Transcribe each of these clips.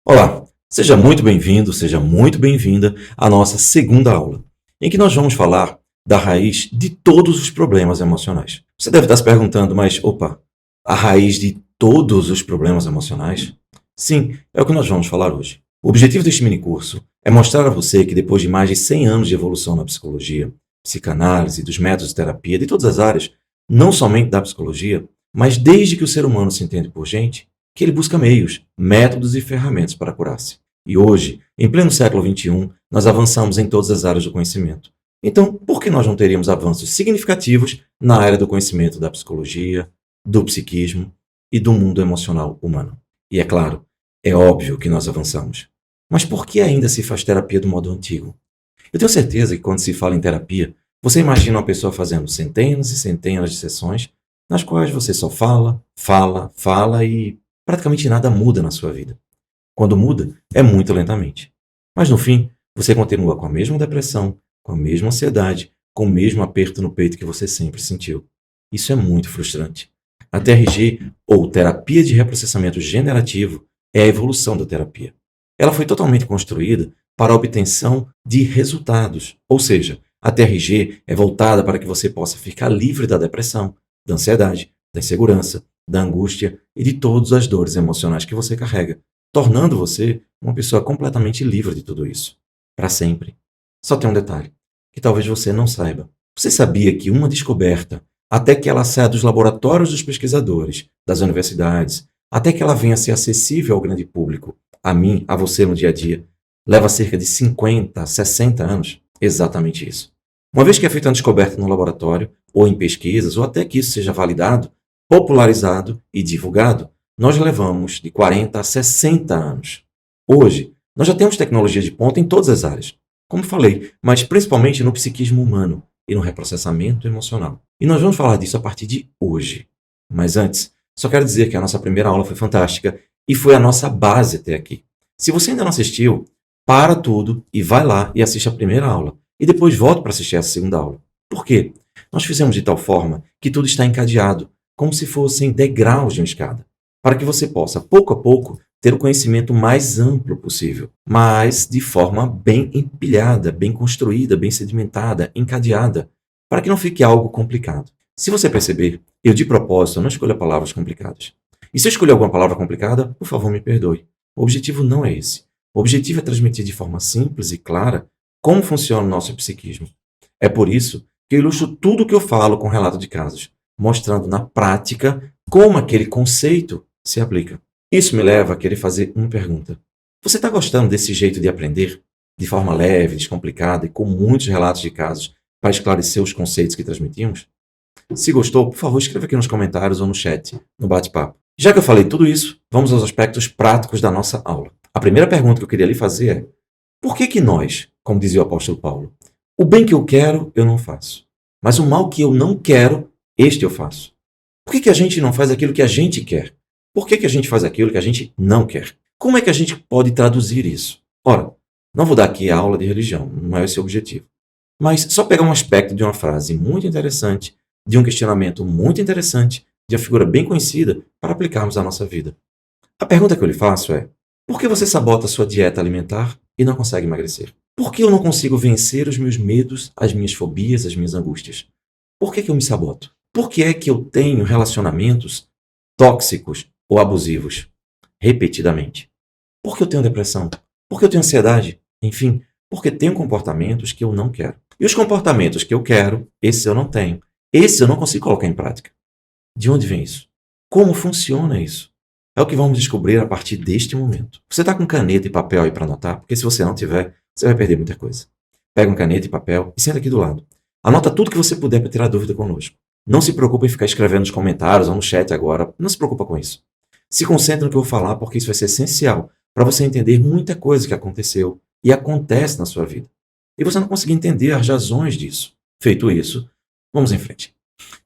Olá, seja muito bem-vindo, seja muito bem-vinda à nossa segunda aula, em que nós vamos falar da raiz de todos os problemas emocionais. Você deve estar se perguntando, mas opa, a raiz de todos os problemas emocionais? Sim, é o que nós vamos falar hoje. O objetivo deste minicurso é mostrar a você que depois de mais de 100 anos de evolução na psicologia, psicanálise, dos métodos de terapia, de todas as áreas, não somente da psicologia, mas desde que o ser humano se entende por gente, que ele busca meios, métodos e ferramentas para curar-se. E hoje, em pleno século XXI, nós avançamos em todas as áreas do conhecimento. Então, por que nós não teríamos avanços significativos na área do conhecimento da psicologia, do psiquismo e do mundo emocional humano? E é claro, é óbvio que nós avançamos. Mas por que ainda se faz terapia do modo antigo? Eu tenho certeza que quando se fala em terapia, você imagina uma pessoa fazendo centenas e centenas de sessões nas quais você só fala e praticamente nada muda na sua vida. Quando muda, é muito lentamente. Mas no fim, você continua com a mesma depressão, com a mesma ansiedade, com o mesmo aperto no peito que você sempre sentiu. Isso é muito frustrante. A TRG, ou Terapia de Reprocessamento Generativo, é a evolução da terapia. Ela foi totalmente construída para a obtenção de resultados, ou seja, a TRG é voltada para que você possa ficar livre da depressão, da ansiedade, da insegurança, da angústia e de todas as dores emocionais que você carrega, tornando você uma pessoa completamente livre de tudo isso, para sempre. Só tem um detalhe, que talvez você não saiba. Você sabia que uma descoberta, até que ela saia dos laboratórios dos pesquisadores, das universidades, até que ela venha a ser acessível ao grande público, a mim, a você no dia a dia, leva cerca de 50, 60 anos? Exatamente isso. Uma vez que é feita uma descoberta no laboratório, ou em pesquisas, ou até que isso seja validado, popularizado e divulgado, nós levamos de 40 a 60 anos. Hoje, nós já temos tecnologia de ponta em todas as áreas, como falei, mas principalmente no psiquismo humano e no reprocessamento emocional. E nós vamos falar disso a partir de hoje. Mas antes, só quero dizer que a nossa primeira aula foi fantástica e foi a nossa base até aqui. Se você ainda não assistiu, para tudo e vai lá e assiste a primeira aula. E depois volta para assistir a segunda aula. Por quê? Nós fizemos de tal forma que tudo está encadeado, como se fossem degraus de uma escada, para que você possa, pouco a pouco, ter o conhecimento mais amplo possível, mas de forma bem empilhada, bem construída, bem sedimentada, encadeada, para que não fique algo complicado. Se você perceber, eu de propósito não escolho palavras complicadas. E se eu escolher alguma palavra complicada, por favor, me perdoe. O objetivo não é esse. O objetivo é transmitir de forma simples e clara como funciona o nosso psiquismo. É por isso que eu ilustro tudo o que eu falo com relato de casos, mostrando na prática como aquele conceito se aplica. Isso me leva a querer fazer uma pergunta. Você está gostando desse jeito de aprender? De forma leve, descomplicada e com muitos relatos de casos para esclarecer os conceitos que transmitimos? Se gostou, por favor, escreva aqui nos comentários ou no chat, no bate-papo. Já que eu falei tudo isso, vamos aos aspectos práticos da nossa aula. A primeira pergunta que eu queria lhe fazer é: por que nós, como dizia o apóstolo Paulo, o bem que eu quero, eu não faço, mas o mal que eu não quero, este eu faço? Por que a gente não faz aquilo que a gente quer? Por que a gente faz aquilo que a gente não quer? Como é que a gente pode traduzir isso? Ora, não vou dar aqui a aula de religião, não é esse o objetivo. Mas só pegar um aspecto de uma frase muito interessante, de um questionamento muito interessante, de uma figura bem conhecida, para aplicarmos à nossa vida. A pergunta que eu lhe faço é: por que você sabota a sua dieta alimentar e não consegue emagrecer? Por que eu não consigo vencer os meus medos, as minhas fobias, as minhas angústias? Por que eu me saboto? Por que é que eu tenho relacionamentos tóxicos ou abusivos repetidamente? Por que eu tenho depressão? Por que eu tenho ansiedade? Enfim, porque tenho comportamentos que eu não quero. E os comportamentos que eu quero, esses eu não tenho. Esses eu não consigo colocar em prática. De onde vem isso? Como funciona isso? É o que vamos descobrir a partir deste momento. Você está com caneta e papel aí para anotar? Porque se você não tiver, você vai perder muita coisa. Pega uma caneta e papel e senta aqui do lado. Anota tudo que você puder para tirar dúvida conosco. Não se preocupe em ficar escrevendo nos comentários ou no chat agora. Não se preocupa com isso. Se concentre no que eu vou falar, porque isso vai ser essencial para você entender muita coisa que aconteceu e acontece na sua vida. E você não conseguir entender as razões disso. Feito isso, vamos em frente.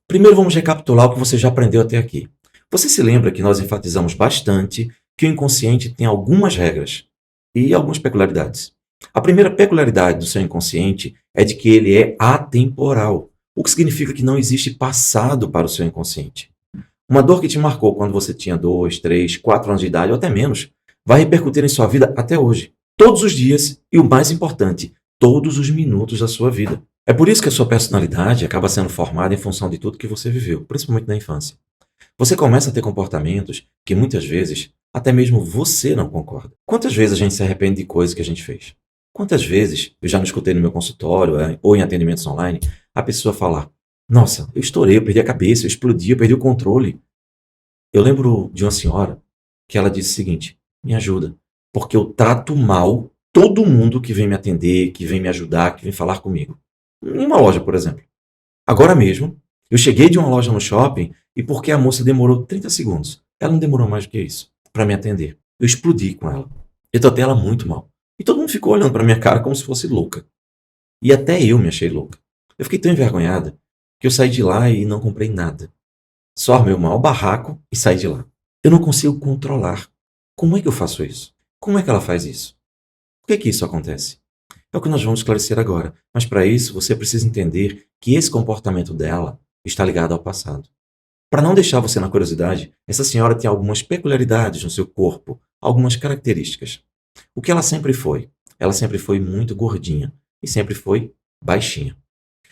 Primeiro vamos recapitular o que você já aprendeu até aqui. Você se lembra que nós enfatizamos bastante que o inconsciente tem algumas regras e algumas peculiaridades. A primeira peculiaridade do seu inconsciente é de que ele é atemporal, o que significa que não existe passado para o seu inconsciente. Uma dor que te marcou quando você tinha 2, 3, 4 anos de idade ou até menos, vai repercutir em sua vida até hoje. Todos os dias e, o mais importante, todos os minutos da sua vida. É por isso que a sua personalidade acaba sendo formada em função de tudo que você viveu, principalmente na infância. Você começa a ter comportamentos que muitas vezes até mesmo você não concorda. Quantas vezes a gente se arrepende de coisas que a gente fez? Quantas vezes eu já me escutei no meu consultório ou em atendimentos online a pessoa falar: Nossa, eu estourei, eu perdi a cabeça, eu explodi, eu perdi o controle. Eu lembro de uma senhora que ela disse o seguinte: Me ajuda, porque eu trato mal todo mundo que vem me atender, que vem me ajudar, que vem falar comigo. Em uma loja, por exemplo. Agora mesmo, eu cheguei de uma loja no shopping e porque a moça demorou 30 segundos, ela não demorou mais do que isso, para me atender. Eu explodi com ela. Eu tratei ela muito mal. E todo mundo ficou olhando para minha cara como se fosse louca. E até eu me achei louca. Eu fiquei tão envergonhada que eu saí de lá e não comprei nada. Só armei o maior barraco e saí de lá. Eu não consigo controlar. Como é que eu faço isso? Como é que ela faz isso? Por que isso acontece? É o que nós vamos esclarecer agora. Mas para isso, você precisa entender que esse comportamento dela está ligado ao passado. Para não deixar você na curiosidade, essa senhora tem algumas peculiaridades no seu corpo, algumas características. O que ela sempre foi? Ela sempre foi muito gordinha e sempre foi baixinha.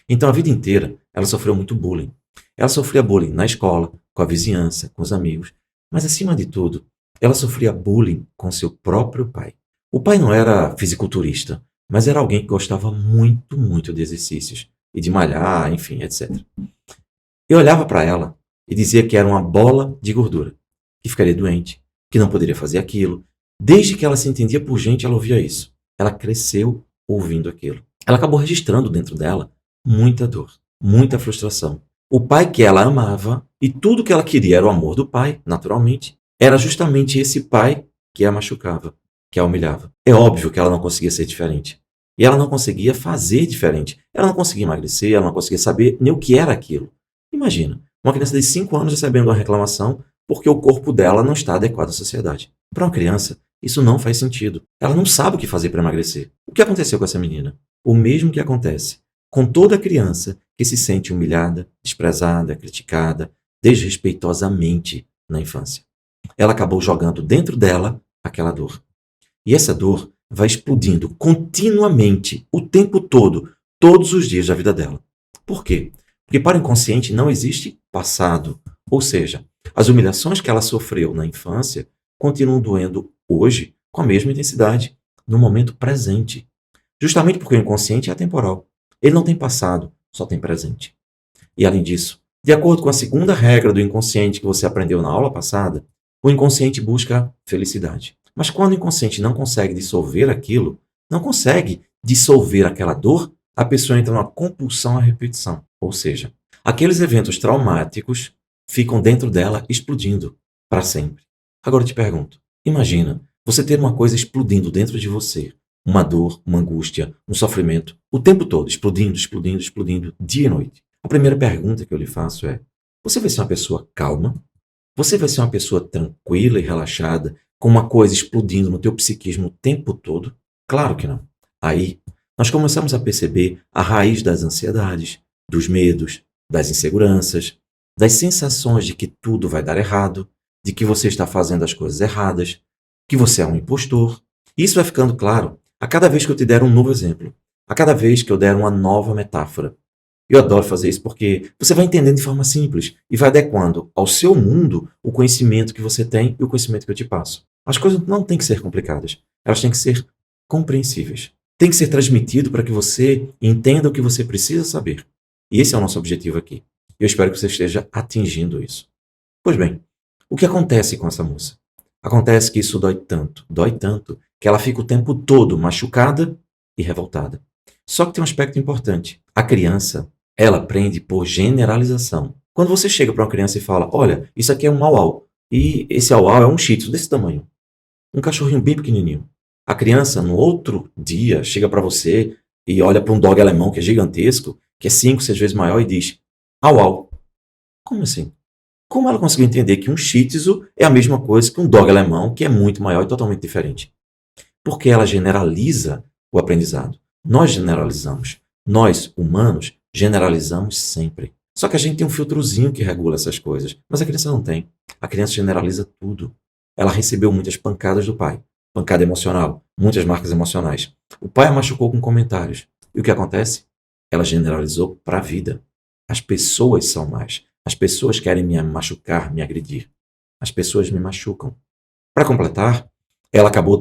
Então, a vida inteira, ela sofreu muito bullying. Ela sofria bullying na escola, com a vizinhança, com os amigos, mas, acima de tudo, ela sofria bullying com seu próprio pai. O pai não era fisiculturista, mas era alguém que gostava muito, muito de exercícios e de malhar, enfim, etc. Eu olhava para ela e dizia que era uma bola de gordura, que ficaria doente, que não poderia fazer aquilo. Desde que ela se entendia por gente, ela ouvia isso. Ela cresceu ouvindo aquilo. Ela acabou registrando dentro dela muita dor, muita frustração. O pai que ela amava e tudo que ela queria era o amor do pai, naturalmente, era justamente esse pai que a machucava, que a humilhava. É óbvio que ela não conseguia ser diferente. E ela não conseguia fazer diferente. Ela não conseguia emagrecer, ela não conseguia saber nem o que era aquilo. Imagina, uma criança de 5 anos recebendo uma reclamação porque o corpo dela não está adequado à sociedade. Para uma criança, isso não faz sentido. Ela não sabe o que fazer para emagrecer. O que aconteceu com essa menina? O mesmo que acontece com toda criança que se sente humilhada, desprezada, criticada, desrespeitosamente na infância. Ela acabou jogando dentro dela aquela dor. E essa dor vai explodindo continuamente, o tempo todo, todos os dias da vida dela. Por quê? Porque para o inconsciente não existe passado. Ou seja, as humilhações que ela sofreu na infância continuam doendo hoje com a mesma intensidade, no momento presente. Justamente porque o inconsciente é atemporal. Ele não tem passado, só tem presente. E além disso, de acordo com a segunda regra do inconsciente que você aprendeu na aula passada, o inconsciente busca felicidade. Mas quando o inconsciente não consegue dissolver aquilo, não consegue dissolver aquela dor, a pessoa entra numa compulsão à repetição. Ou seja, aqueles eventos traumáticos ficam dentro dela explodindo para sempre. Agora eu te pergunto, imagina você ter uma coisa explodindo dentro de você, uma dor, uma angústia, um sofrimento, o tempo todo, explodindo, explodindo, explodindo, dia e noite. A primeira pergunta que eu lhe faço é: você vai ser uma pessoa calma? Você vai ser uma pessoa tranquila e relaxada, com uma coisa explodindo no teu psiquismo o tempo todo? Claro que não. Aí, nós começamos a perceber a raiz das ansiedades, dos medos, das inseguranças, das sensações de que tudo vai dar errado, de que você está fazendo as coisas erradas, que você é um impostor. Isso vai ficando claro a cada vez que eu te der um novo exemplo, a cada vez que eu der uma nova metáfora. Eu adoro fazer isso porque você vai entendendo de forma simples e vai adequando ao seu mundo o conhecimento que você tem e o conhecimento que eu te passo. As coisas não têm que ser complicadas, elas têm que ser compreensíveis. Tem que ser transmitido para que você entenda o que você precisa saber. E esse é o nosso objetivo aqui. Eu espero que você esteja atingindo isso. Pois bem, o que acontece com essa moça? Acontece que isso dói tanto, que ela fica o tempo todo machucada e revoltada. Só que tem um aspecto importante. A criança, ela aprende por generalização. Quando você chega para uma criança e fala: olha, isso aqui é um au-au, e esse au-au é um shih tzu desse tamanho, um cachorrinho bem pequenininho. A criança, no outro dia, chega para você e olha para um dog alemão que é gigantesco, que é 5, 6 vezes maior, e diz: au-au. Como assim? Como ela conseguiu entender que um shih tzu é a mesma coisa que um dog alemão, que é muito maior e totalmente diferente? Porque ela generaliza o aprendizado. Nós generalizamos. Nós, humanos, generalizamos sempre. Só que a gente tem um filtrozinho que regula essas coisas, mas a criança não tem. A criança generaliza tudo. ela recebeu muitas pancadas do pai. Pancada emocional, muitas marcas emocionais. O pai a machucou com comentários. E o que acontece? Ela generalizou para a vida. As pessoas são más. As pessoas querem me machucar, me agredir. As pessoas me machucam. Para completar, ela acabou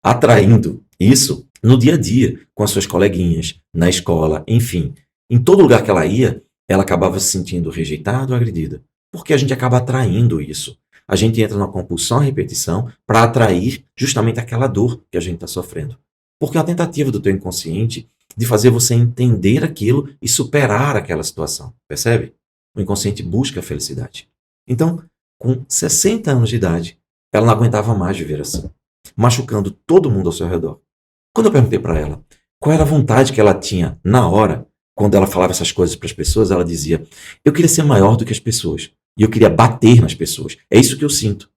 atraindo isso no dia a dia, com as suas coleguinhas, na escola, enfim. Em todo lugar que ela ia, ela acabava se sentindo rejeitada ou agredida. Porque a gente acaba atraindo isso. A gente entra numa compulsão à repetição para atrair justamente aquela dor que a gente está sofrendo. Porque é uma tentativa do teu inconsciente de fazer você entender aquilo e superar aquela situação. Percebe? O inconsciente busca a felicidade. Então, com 60 anos de idade, ela não aguentava mais viver assim, machucando todo mundo ao seu redor. Quando eu perguntei para ela qual era a vontade que ela tinha na hora, quando ela falava essas coisas para as pessoas, ela dizia: eu queria ser maior do que as pessoas. E eu queria bater nas pessoas. É isso que eu sinto.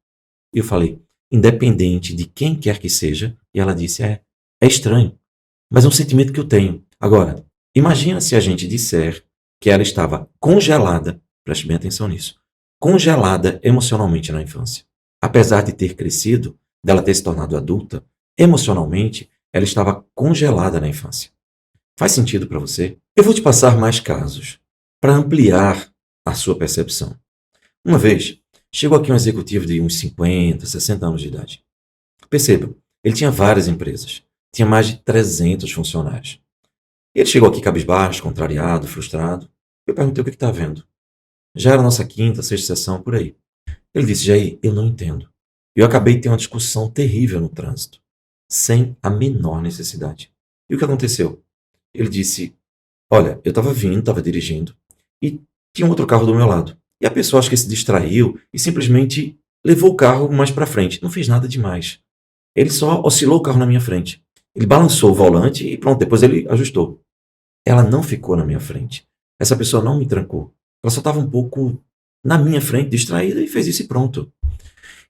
E eu falei: independente de quem quer que seja. E ela disse: é estranho, mas é um sentimento que eu tenho. Agora, imagina se a gente disser que ela estava congelada, preste bem atenção nisso, congelada emocionalmente na infância. Apesar de ter crescido, dela ter se tornado adulta, emocionalmente, ela estava congelada na infância. Faz sentido para você? Eu vou te passar mais casos para ampliar a sua percepção. Uma vez, chegou aqui um executivo de uns 50, 60 anos de idade. Perceba, ele tinha várias empresas, tinha mais de 300 funcionários. Ele chegou aqui cabisbaixo, contrariado, frustrado. Eu perguntei: o que está vendo? Já era a nossa quinta, sexta sessão, por aí. Ele disse: Jair, eu não entendo. Eu acabei de ter uma discussão terrível no trânsito, sem a menor necessidade. E o que aconteceu? Ele disse: olha, eu estava dirigindo, e tinha um outro carro do meu lado. E a pessoa acho que se distraiu e simplesmente levou o carro mais para frente. Não fez nada demais. Ele só oscilou o carro na minha frente. Ele balançou o volante e pronto, depois ele ajustou. Ela não ficou na minha frente. Essa pessoa não me trancou. Ela só estava um pouco na minha frente, distraída, e fez isso e pronto.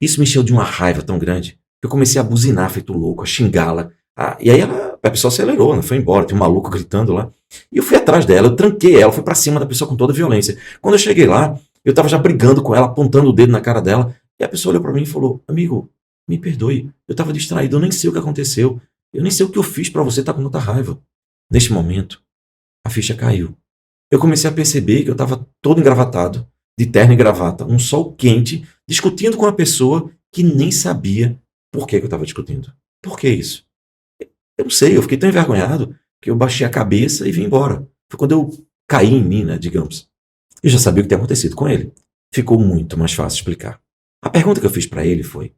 Isso me encheu de uma raiva tão grande que eu comecei a buzinar, feito louco, a xingá-la. E aí a pessoa acelerou, né? Foi embora, tem um maluco gritando lá. E eu fui atrás dela, eu tranquei ela, fui pra cima da pessoa com toda a violência. Quando eu cheguei lá, eu tava já brigando com ela, apontando o dedo na cara dela. E a pessoa olhou pra mim e falou: amigo, me perdoe, eu tava distraído, eu nem sei o que aconteceu. Eu nem sei o que eu fiz pra você estar com tanta raiva. Neste momento, a ficha caiu. Eu comecei a perceber que eu estava todo engravatado, de terno e gravata, um sol quente, discutindo com uma pessoa que nem sabia por que eu estava discutindo. Por que isso? Eu não sei, eu fiquei tão envergonhado que eu baixei a cabeça e vim embora. Foi quando eu caí em mim, né, digamos. Eu já sabia o que tinha acontecido com ele. Ficou muito mais fácil explicar. A pergunta que eu fiz para ele foi: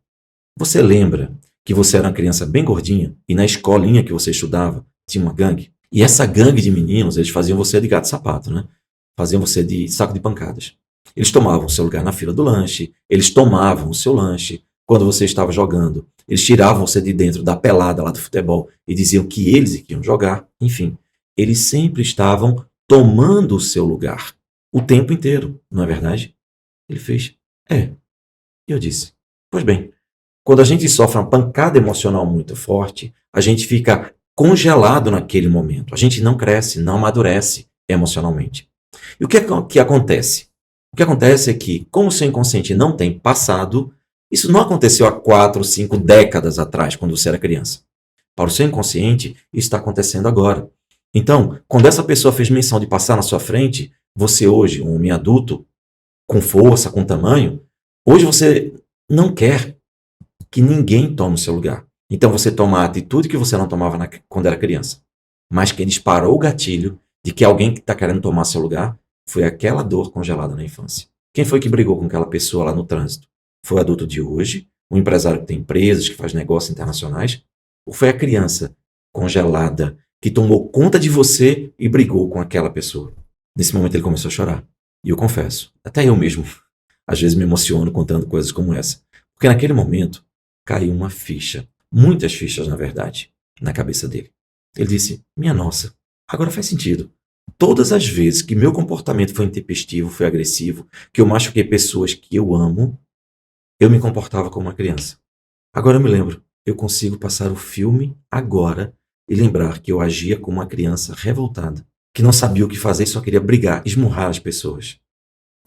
você lembra que você era uma criança bem gordinha e na escolinha que você estudava tinha uma gangue? E essa gangue de meninos, eles faziam você de gato-sapato, né? Faziam você de saco de pancadas. Eles tomavam o seu lugar na fila do lanche, eles tomavam o seu lanche quando você estava jogando. Eles tiravam você de dentro da pelada lá do futebol e diziam que eles iam jogar. Enfim, eles sempre estavam tomando o seu lugar o tempo inteiro, não é verdade? Ele fez: é. E eu disse: pois bem, quando a gente sofre uma pancada emocional muito forte, a gente fica congelado naquele momento. A gente não cresce, não amadurece emocionalmente. E o que acontece? O que acontece é que, como o seu inconsciente não tem passado, isso não aconteceu há 4, 5 décadas atrás, quando você era criança. Para o seu inconsciente, isso está acontecendo agora. Então, quando essa pessoa fez menção de passar na sua frente, você hoje, um homem adulto, com força, com tamanho, hoje você não quer que ninguém tome o seu lugar. Então você toma a atitude que você não tomava quando era criança. Mas quem disparou o gatilho de que alguém que está querendo tomar seu lugar foi aquela dor congelada na infância. Quem foi que brigou com aquela pessoa lá no trânsito? Foi o adulto de hoje, o empresário que tem empresas, que faz negócios internacionais? Ou foi a criança congelada que tomou conta de você e brigou com aquela pessoa? Nesse momento ele começou a chorar. E eu confesso, até eu mesmo, às vezes me emociono contando coisas como essa. Porque naquele momento caiu uma ficha. Muitas fichas, na verdade, na cabeça dele. Ele disse: minha nossa, agora faz sentido. Todas as vezes que meu comportamento foi intempestivo, foi agressivo, que eu machuquei pessoas que eu amo, eu me comportava como uma criança. Agora eu me lembro, eu consigo passar o filme agora e lembrar que eu agia como uma criança revoltada, que não sabia o que fazer e só queria brigar, esmurrar as pessoas.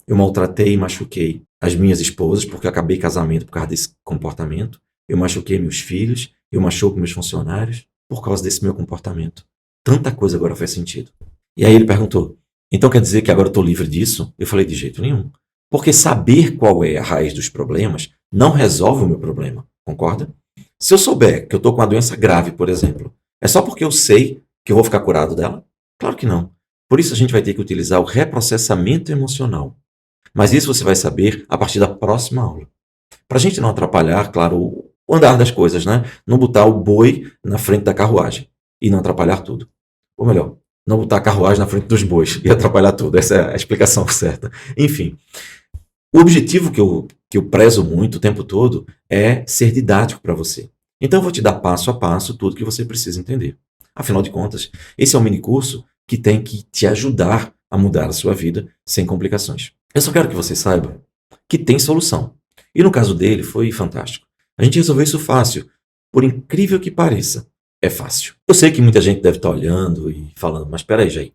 Eu maltratei e machuquei as minhas esposas, porque eu acabei casamento por causa desse comportamento. Eu machuquei meus filhos, eu machuco meus funcionários por causa desse meu comportamento. Tanta coisa agora faz sentido. E aí ele perguntou, então quer dizer que agora eu estou livre disso? Eu falei, de jeito nenhum. Porque saber qual é a raiz dos problemas não resolve o meu problema, concorda? Se eu souber que eu estou com uma doença grave, por exemplo, é só porque eu sei que eu vou ficar curado dela? Claro que não. Por isso a gente vai ter que utilizar o reprocessamento emocional. Mas isso você vai saber a partir da próxima aula. Para a gente não atrapalhar, claro, o andar das coisas, né? Não botar o boi na frente da carruagem e não atrapalhar tudo. Ou melhor, não botar a carruagem na frente dos bois e atrapalhar tudo. Essa é a explicação certa. Enfim, o objetivo que eu prezo muito o tempo todo é ser didático para você. Então eu vou te dar passo a passo tudo que você precisa entender. Afinal de contas, esse é um minicurso que tem que te ajudar a mudar a sua vida sem complicações. Eu só quero que você saiba que tem solução. E no caso dele foi fantástico. A gente resolveu isso fácil. Por incrível que pareça, é fácil. Eu sei que muita gente deve estar olhando e falando, mas peraí, Jair.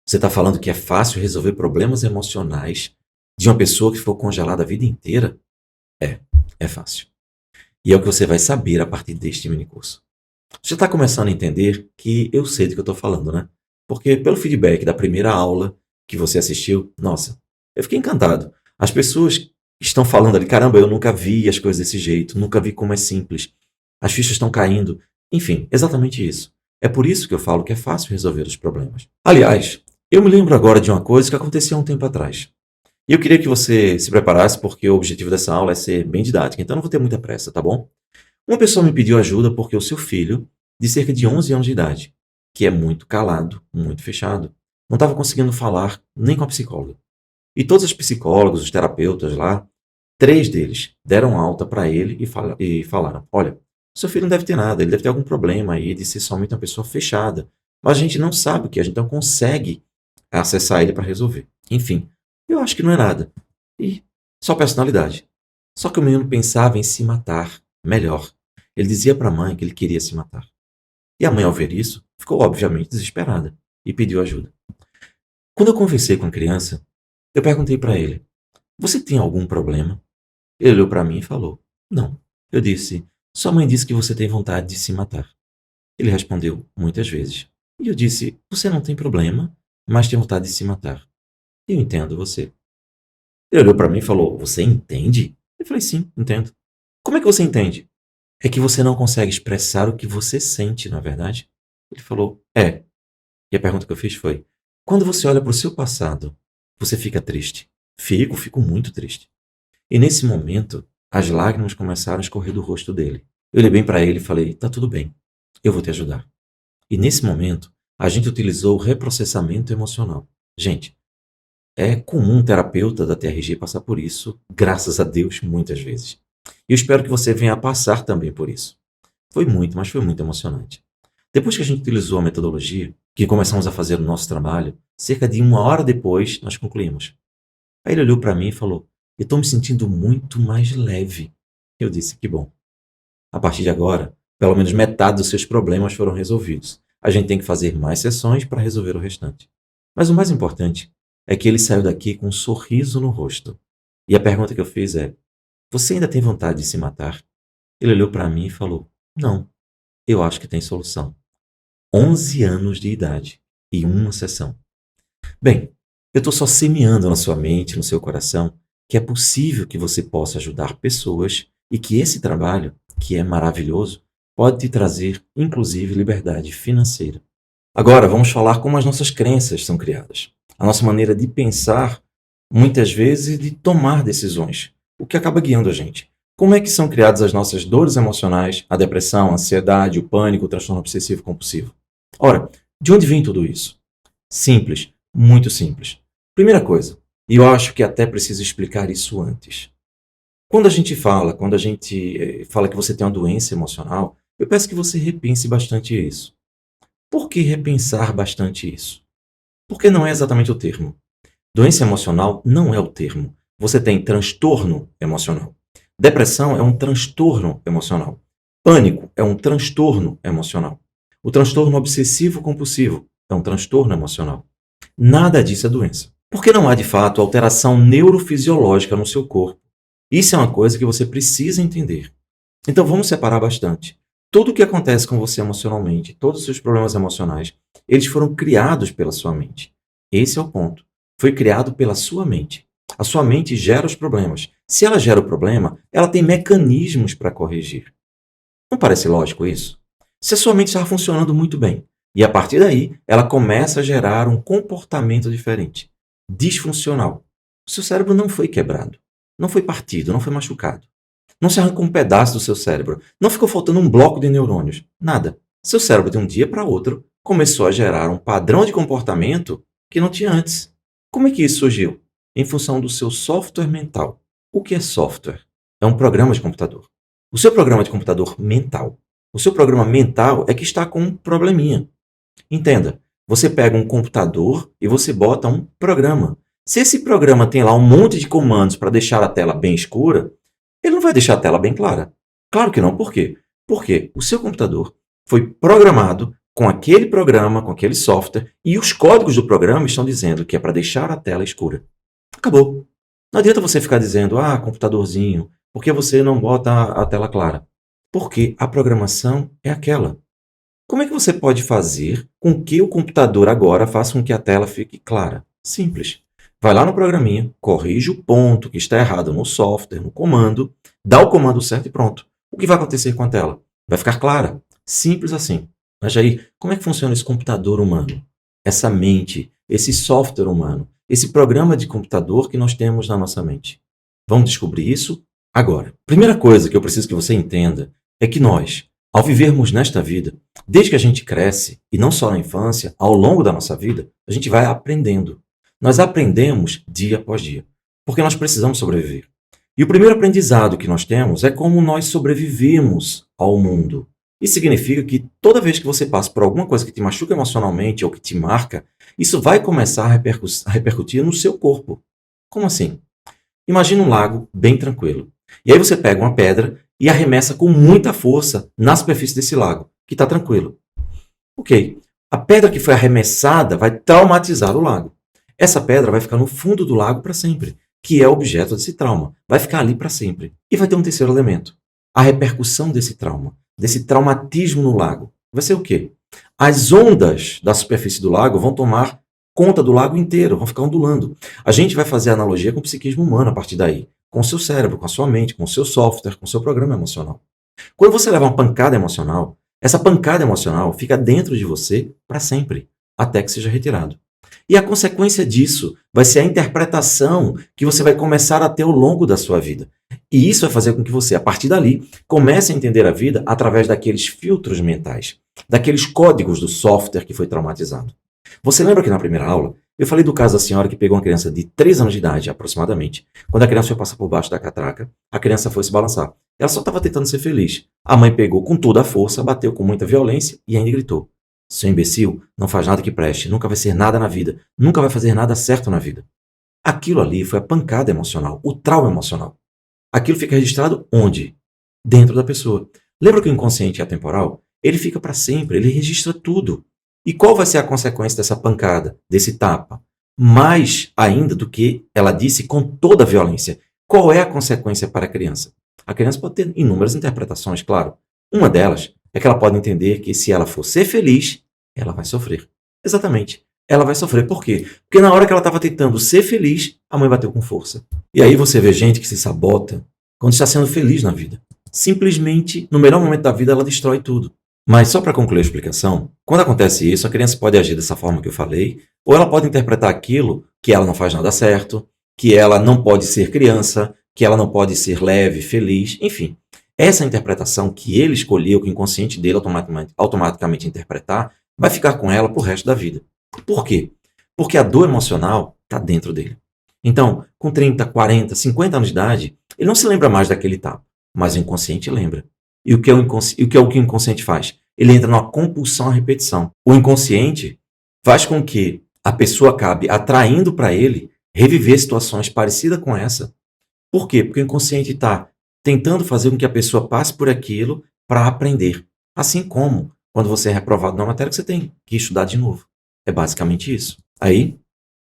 Você está falando que é fácil resolver problemas emocionais de uma pessoa que ficou congelada a vida inteira? É fácil. E é o que você vai saber a partir deste minicurso. Você está começando a entender que eu sei do que eu estou falando, né? Porque pelo feedback da primeira aula que você assistiu, nossa, eu fiquei encantado. As pessoas estão falando ali, caramba, eu nunca vi as coisas desse jeito, nunca vi como é simples. As fichas estão caindo. Enfim, exatamente isso. É por isso que eu falo que é fácil resolver os problemas. Aliás, eu me lembro agora de uma coisa que aconteceu há um tempo atrás. E eu queria que você se preparasse, porque o objetivo dessa aula é ser bem didática, então não vou ter muita pressa, tá bom? Uma pessoa me pediu ajuda porque o seu filho, de cerca de 11 anos de idade, que é muito calado, muito fechado, não estava conseguindo falar nem com a psicóloga. E todos os psicólogos, os terapeutas lá, 3 deles deram alta para ele e falaram, olha, seu filho não deve ter nada, ele deve ter algum problema aí de ser somente uma pessoa fechada. Mas a gente não sabe o que, a gente não consegue acessar ele para resolver. Enfim, eu acho que não é nada. E só personalidade. Só que o menino pensava em se matar melhor. Ele dizia para a mãe que ele queria se matar. E a mãe, ao ver isso, ficou obviamente desesperada e pediu ajuda. Quando eu conversei com a criança, eu perguntei para ele, você tem algum problema? Ele olhou para mim e falou, não. Eu disse, sua mãe disse que você tem vontade de se matar. Ele respondeu, muitas vezes. E eu disse, você não tem problema, mas tem vontade de se matar. Eu entendo você. Ele olhou para mim e falou, você entende? Eu falei, sim, entendo. Como é que você entende? É que você não consegue expressar o que você sente, não é verdade? Ele falou, é. E a pergunta que eu fiz foi, quando você olha para o seu passado, você fica triste? Fico muito triste. E nesse momento, as lágrimas começaram a escorrer do rosto dele. Eu olhei bem para ele e falei, tá tudo bem, eu vou te ajudar. E nesse momento, a gente utilizou o reprocessamento emocional. Gente, é comum um terapeuta da TRG passar por isso, graças a Deus, muitas vezes. E eu espero que você venha a passar também por isso. Foi muito, mas foi muito emocionante. Depois que a gente utilizou a metodologia, que começamos a fazer o nosso trabalho, cerca de 1 hora depois, nós concluímos. Aí ele olhou para mim e falou, eu estou me sentindo muito mais leve. Eu disse, que bom. A partir de agora, pelo menos metade dos seus problemas foram resolvidos. A gente tem que fazer mais sessões para resolver o restante. Mas o mais importante é que ele saiu daqui com um sorriso no rosto. E a pergunta que eu fiz é, você ainda tem vontade de se matar? Ele olhou para mim e falou, não, eu acho que tem solução. 11 anos de idade e 1 sessão. Bem, eu estou só semeando na sua mente, no seu coração, que é possível que você possa ajudar pessoas e que esse trabalho, que é maravilhoso, pode te trazer, inclusive, liberdade financeira. Agora, vamos falar como as nossas crenças são criadas. A nossa maneira de pensar, muitas vezes, de tomar decisões, o que acaba guiando a gente. Como é que são criadas as nossas dores emocionais, a depressão, a ansiedade, o pânico, o transtorno obsessivo compulsivo? Ora, de onde vem tudo isso? Simples, muito simples. Primeira coisa, e eu acho que até preciso explicar isso antes. Quando a gente fala que você tem uma doença emocional, eu peço que você repense bastante isso. Por que repensar bastante isso? Porque não é exatamente o termo. Doença emocional não é o termo. Você tem transtorno emocional. Depressão é um transtorno emocional. Pânico é um transtorno emocional. O transtorno obsessivo-compulsivo é um transtorno emocional. Nada disso é doença. Porque não há, de fato, alteração neurofisiológica no seu corpo. Isso é uma coisa que você precisa entender. Então vamos separar bastante. Tudo o que acontece com você emocionalmente, todos os seus problemas emocionais, eles foram criados pela sua mente. Esse é o ponto. Foi criado pela sua mente. A sua mente gera os problemas. Se ela gera o problema, ela tem mecanismos para corrigir. Não parece lógico isso? Se a sua mente está funcionando muito bem, e a partir daí ela começa a gerar um comportamento diferente, disfuncional. O seu cérebro não foi quebrado, não foi partido, não foi machucado. Não se arrancou um pedaço do seu cérebro. Não ficou faltando um bloco de neurônios. Nada. Seu cérebro, de um dia para outro, começou a gerar um padrão de comportamento que não tinha antes. Como é que isso surgiu? Em função do seu software mental. O que é software? É um programa de computador. O seu programa de computador mental. O seu programa mental é que está com um probleminha. Entenda, você pega um computador e você bota um programa. Se esse programa tem lá um monte de comandos para deixar a tela bem escura, ele não vai deixar a tela bem clara. Claro que não. Por quê? Porque o seu computador foi programado com aquele programa, com aquele software, e os códigos do programa estão dizendo que é para deixar a tela escura. Acabou. Não adianta você ficar dizendo, computadorzinho, por que você não bota a tela clara? Porque a programação é aquela. Como é que você pode fazer com que o computador agora faça com que a tela fique clara? Simples. Vai lá no programinha, corrige o ponto que está errado no software, no comando, dá o comando certo e pronto. O que vai acontecer com a tela? Vai ficar clara. Simples assim. Mas aí, como é que funciona esse computador humano? Essa mente, esse software humano, esse programa de computador que nós temos na nossa mente. Vamos descobrir isso agora. Primeira coisa que eu preciso que você entenda é que nós, ao vivermos nesta vida, desde que a gente cresce, e não só na infância, ao longo da nossa vida, a gente vai aprendendo. Nós aprendemos dia após dia, porque nós precisamos sobreviver. E o primeiro aprendizado que nós temos é como nós sobrevivemos ao mundo. Isso significa que toda vez que você passa por alguma coisa que te machuca emocionalmente ou que te marca, isso vai começar a repercutir no seu corpo. Como assim? Imagina um lago bem tranquilo. E aí você pega uma pedra e arremessa com muita força na superfície desse lago, que está tranquilo. Ok. A pedra que foi arremessada vai traumatizar o lago. Essa pedra vai ficar no fundo do lago para sempre, que é objeto desse trauma. Vai ficar ali para sempre. E vai ter um terceiro elemento. A repercussão desse trauma, desse traumatismo no lago, vai ser o quê? As ondas da superfície do lago vão tomar conta do lago inteiro, vão ficar ondulando. A gente vai fazer analogia com o psiquismo humano a partir daí, com o seu cérebro, com a sua mente, com o seu software, com o seu programa emocional. Quando você leva uma pancada emocional, essa pancada emocional fica dentro de você para sempre, até que seja retirado. E a consequência disso vai ser a interpretação que você vai começar a ter ao longo da sua vida. E isso vai fazer com que você, a partir dali, comece a entender a vida através daqueles filtros mentais, daqueles códigos do software que foi traumatizado. Você lembra que na primeira aula eu falei do caso da senhora que pegou uma criança de 3 anos de idade, aproximadamente. Quando a criança foi passar por baixo da catraca, a criança foi se balançar. Ela só estava tentando ser feliz. A mãe pegou com toda a força, bateu com muita violência e ainda gritou: seu imbecil, não faz nada que preste, nunca vai ser nada na vida, nunca vai fazer nada certo na vida. Aquilo ali foi a pancada emocional, o trauma emocional. Aquilo fica registrado onde? Dentro da pessoa. Lembra que o inconsciente é atemporal? Ele fica para sempre, ele registra tudo. E qual vai ser a consequência dessa pancada, desse tapa? Mais ainda do que ela disse com toda a violência. Qual é a consequência para a criança? A criança pode ter inúmeras interpretações, claro. Uma delas é que ela pode entender que se ela for ser feliz, ela vai sofrer. Exatamente. Ela vai sofrer. Por quê? Porque na hora que ela estava tentando ser feliz, a mãe bateu com força. E aí você vê gente que se sabota quando está sendo feliz na vida. Simplesmente, no melhor momento da vida, ela destrói tudo. Mas só para concluir a explicação, quando acontece isso, a criança pode agir dessa forma que eu falei, ou ela pode interpretar aquilo que ela não faz nada certo, que ela não pode ser criança, que ela não pode ser leve, feliz, enfim. Essa interpretação que ele escolheu, que o inconsciente dele automaticamente interpretar, vai ficar com ela pro resto da vida. Por quê? Porque a dor emocional está dentro dele. Então, com 30, 40, 50 anos de idade, ele não se lembra mais daquele tapa, mas o inconsciente lembra. E o que é o que o inconsciente faz? Ele entra numa compulsão à repetição. O inconsciente faz com que a pessoa acabe atraindo para ele reviver situações parecidas com essa. Por quê? Porque o inconsciente está tentando fazer com que a pessoa passe por aquilo para aprender. Assim como quando você é reprovado na matéria, que você tem que estudar de novo. É basicamente isso. Aí,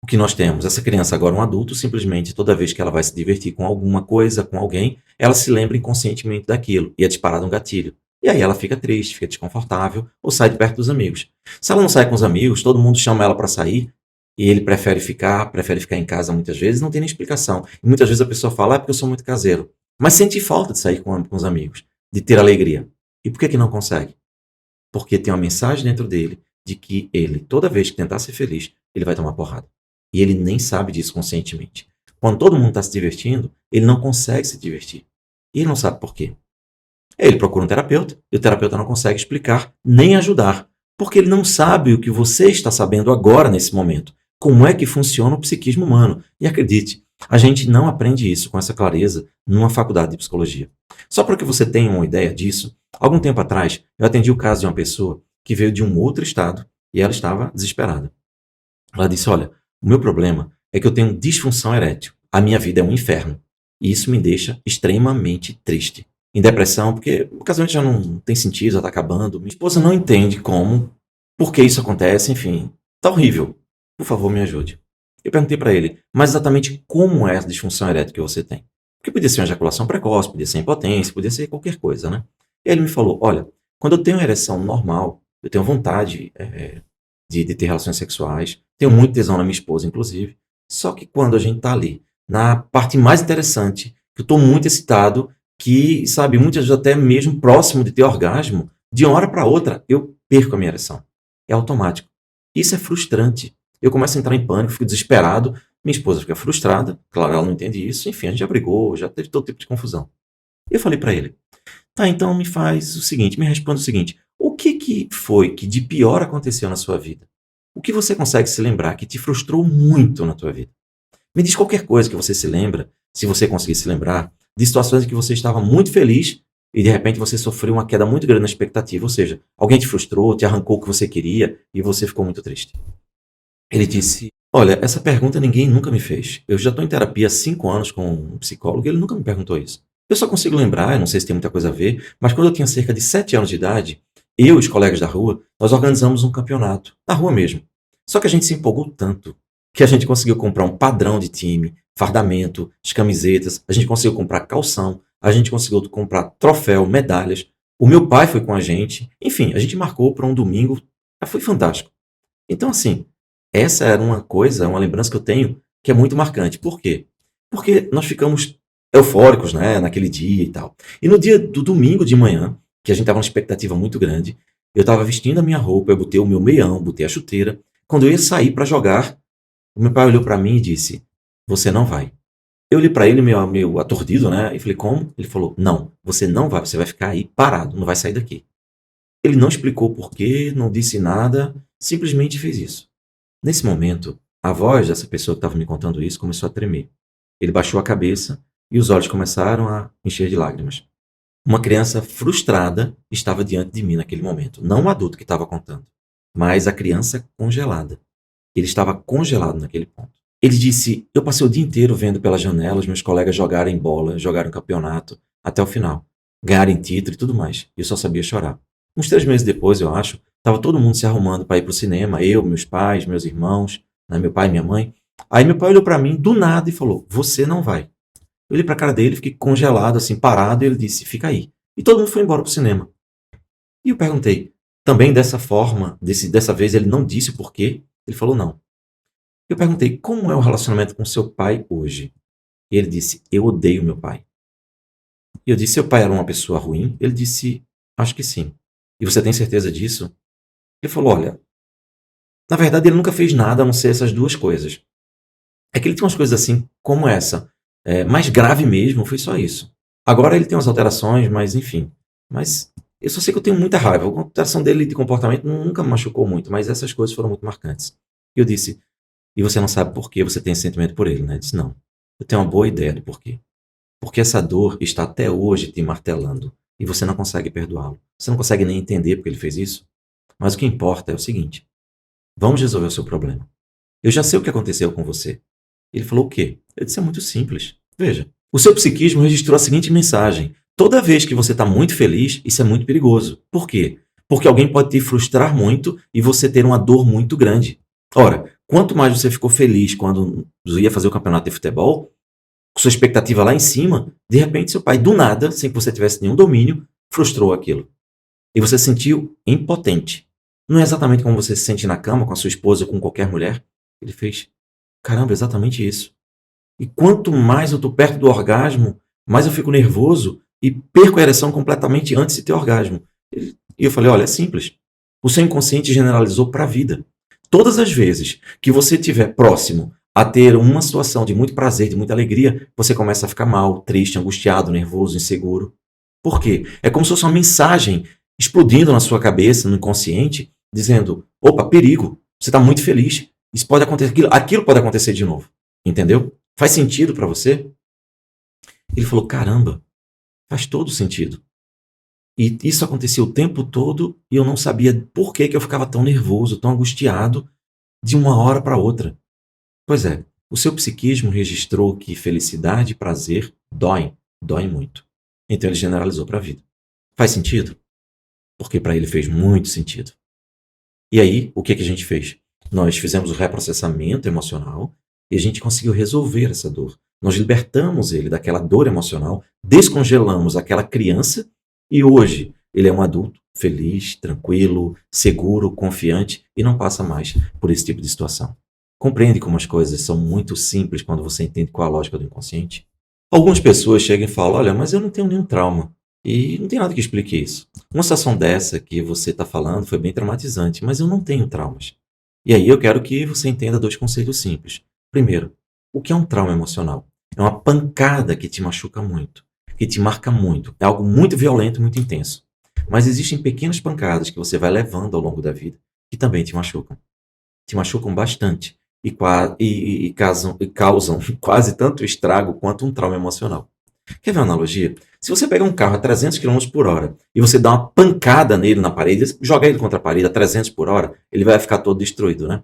O que nós temos? Essa criança agora um adulto, simplesmente toda vez que ela vai se divertir com alguma coisa, com alguém, ela se lembra inconscientemente daquilo e é disparado um gatilho. E aí ela fica triste, fica desconfortável ou sai de perto dos amigos. Se ela não sai com os amigos, todo mundo chama ela para sair e ele prefere ficar em casa muitas vezes, não tem nem explicação. E muitas vezes a pessoa fala, porque eu sou muito caseiro. Mas sente falta de sair com os amigos, de ter alegria. E por que não consegue? Porque tem uma mensagem dentro dele de que ele, toda vez que tentar ser feliz, ele vai tomar porrada. E ele nem sabe disso conscientemente. Quando todo mundo está se divertindo, ele não consegue se divertir. E ele não sabe por quê. Ele procura um terapeuta e o terapeuta não consegue explicar nem ajudar, porque ele não sabe o que você está sabendo agora nesse momento. Como é que funciona o psiquismo humano. E acredite, a gente não aprende isso com essa clareza numa faculdade de psicologia. Só para que você tenha uma ideia disso, algum tempo atrás eu atendi o caso de uma pessoa que veio de um outro estado e ela estava desesperada. Ela disse, olha, o meu problema é que eu tenho disfunção erétil. A minha vida é um inferno. E isso me deixa extremamente triste. Em depressão, porque o casamento já não tem sentido, já está acabando. Minha esposa não entende como, por que isso acontece, enfim. Tá horrível. Por favor, me ajude. Eu perguntei para ele, mas exatamente como é a disfunção erétil que você tem? Porque podia ser uma ejaculação precoce, podia ser impotência, podia ser qualquer coisa, né? E ele me falou, olha, quando eu tenho uma ereção normal, eu tenho vontade de ter relações sexuais, tenho muito tesão na minha esposa, inclusive, só que quando a gente tá ali, na parte mais interessante, que eu tô muito excitado, que, sabe, muitas vezes até mesmo próximo de ter orgasmo, de uma hora para outra, eu perco a minha ereção. É automático. Isso é frustrante. Eu começo a entrar em pânico, fico desesperado, minha esposa fica frustrada, claro, ela não entende isso, enfim, a gente já brigou, já teve todo tipo de confusão. Eu falei para ele, tá, então me faz o seguinte, me responde o seguinte, o que foi que de pior aconteceu na sua vida? O que você consegue se lembrar que te frustrou muito na tua vida? Me diz qualquer coisa que você se lembra, se você conseguir se lembrar, de situações em que você estava muito feliz e de repente você sofreu uma queda muito grande na expectativa, ou seja, alguém te frustrou, te arrancou o que você queria e você ficou muito triste. Ele disse, olha, essa pergunta ninguém nunca me fez. Eu já estou em terapia há 5 anos com um psicólogo e ele nunca me perguntou isso. Eu só consigo lembrar, eu não sei se tem muita coisa a ver, mas quando eu tinha cerca de 7 anos de idade, eu e os colegas da rua, nós organizamos um campeonato, na rua mesmo. Só que a gente se empolgou tanto que a gente conseguiu comprar um padrão de time, fardamento, as camisetas, a gente conseguiu comprar calção, a gente conseguiu comprar troféu, medalhas. O meu pai foi com a gente. Enfim, a gente marcou para um domingo. Foi fantástico. Então, assim, essa era uma coisa, uma lembrança que eu tenho que é muito marcante. Por quê? Porque nós ficamos eufóricos, né, naquele dia e tal. E no dia do domingo de manhã, que a gente estava numa expectativa muito grande, eu estava vestindo a minha roupa, eu botei o meu meião, botei a chuteira. Quando eu ia sair para jogar, o meu pai olhou para mim e disse, você não vai. Eu olhei para ele meio aturdido, né, e falei, como? Ele falou, não, você não vai, você vai ficar aí parado, não vai sair daqui. Ele não explicou por quê, não disse nada, simplesmente fez isso. Nesse momento, a voz dessa pessoa que estava me contando isso começou a tremer. Ele baixou a cabeça e os olhos começaram a encher de lágrimas. Uma criança frustrada estava diante de mim naquele momento. Não o adulto que estava contando, mas a criança congelada. Ele estava congelado naquele ponto. Ele disse, eu passei o dia inteiro vendo pela janela os meus colegas jogarem bola, jogarem campeonato, até o final. Ganharem título e tudo mais. E eu só sabia chorar. Uns 3 meses depois, eu acho, estava todo mundo se arrumando para ir para o cinema. Eu, meus pais, meus irmãos, né, meu pai e minha mãe. Aí meu pai olhou para mim do nada e falou, você não vai. Eu olhei para a cara dele, fiquei congelado, assim, parado, e ele disse, fica aí. E todo mundo foi embora para o cinema. E eu perguntei, também dessa forma, dessa vez ele não disse o porquê? Ele falou não. Eu perguntei, como é o relacionamento com seu pai hoje? E ele disse, eu odeio meu pai. E eu disse, seu pai era uma pessoa ruim? Ele disse, acho que sim. E você tem certeza disso? Ele falou, olha, na verdade ele nunca fez nada a não ser essas 2 coisas. É que ele tem umas coisas assim, como essa. Mais grave mesmo, foi só isso. Agora ele tem umas alterações, mas enfim. Mas eu só sei que eu tenho muita raiva. A alteração dele de comportamento nunca me machucou muito, mas essas coisas foram muito marcantes. E eu disse, e você não sabe por que você tem esse sentimento por ele, né? Ele disse, não. Eu tenho uma boa ideia do porquê. Porque essa dor está até hoje te martelando e você não consegue perdoá-lo. Você não consegue nem entender porque ele fez isso. Mas o que importa é o seguinte, vamos resolver o seu problema. Eu já sei o que aconteceu com você. Ele falou o quê? Eu disse, é muito simples. Veja, o seu psiquismo registrou a seguinte mensagem. Toda vez que você está muito feliz, isso é muito perigoso. Por quê? Porque alguém pode te frustrar muito e você ter uma dor muito grande. Ora, Quanto mais você ficou feliz quando ia fazer o campeonato de futebol, com sua expectativa lá em cima, de repente seu pai, do nada, sem que você tivesse nenhum domínio, frustrou aquilo. E você se sentiu impotente. Não é exatamente como você se sente na cama com a sua esposa ou com qualquer mulher? Ele fez, caramba, exatamente isso. E quanto mais eu estou perto do orgasmo, mais eu fico nervoso e perco a ereção completamente antes de ter orgasmo. E eu falei, olha, é simples. O seu inconsciente generalizou para a vida. Todas as vezes que você estiver próximo a ter uma situação de muito prazer, de muita alegria, você começa a ficar mal, triste, angustiado, nervoso, inseguro. Por quê? É como se fosse uma mensagem explodindo na sua cabeça, no inconsciente, dizendo, opa, perigo, você está muito feliz, isso pode acontecer, aquilo pode acontecer de novo. Entendeu? Faz sentido para você? Ele falou, caramba, faz todo sentido. E isso acontecia o tempo todo e eu não sabia por que eu ficava tão nervoso, tão angustiado de uma hora para outra. Pois é, o seu psiquismo registrou que felicidade e prazer doem muito. Então ele generalizou para a vida. Faz sentido? Porque para ele fez muito sentido. E aí, o que a gente fez? Nós fizemos o reprocessamento emocional e a gente conseguiu resolver essa dor. Nós libertamos ele daquela dor emocional, descongelamos aquela criança e hoje ele é um adulto feliz, tranquilo, seguro, confiante e não passa mais por esse tipo de situação. Compreende como as coisas são muito simples quando você entende qual é a lógica do inconsciente? Algumas pessoas chegam e falam, olha, mas eu não tenho nenhum trauma. E não tem nada que explique isso. Uma situação dessa que você está falando foi bem traumatizante, mas eu não tenho traumas. E aí eu quero que você entenda dois conceitos simples. Primeiro, o que é um trauma emocional? É uma pancada que te machuca muito, que te marca muito. É algo muito violento, muito intenso. Mas existem pequenas pancadas que você vai levando ao longo da vida que também te machucam. Te machucam bastante e causam quase tanto estrago quanto um trauma emocional. Quer ver uma analogia? Se você pega um carro a 300 km por hora e você dá uma pancada nele na parede, joga ele contra a parede a 300 por hora, ele vai ficar todo destruído, né?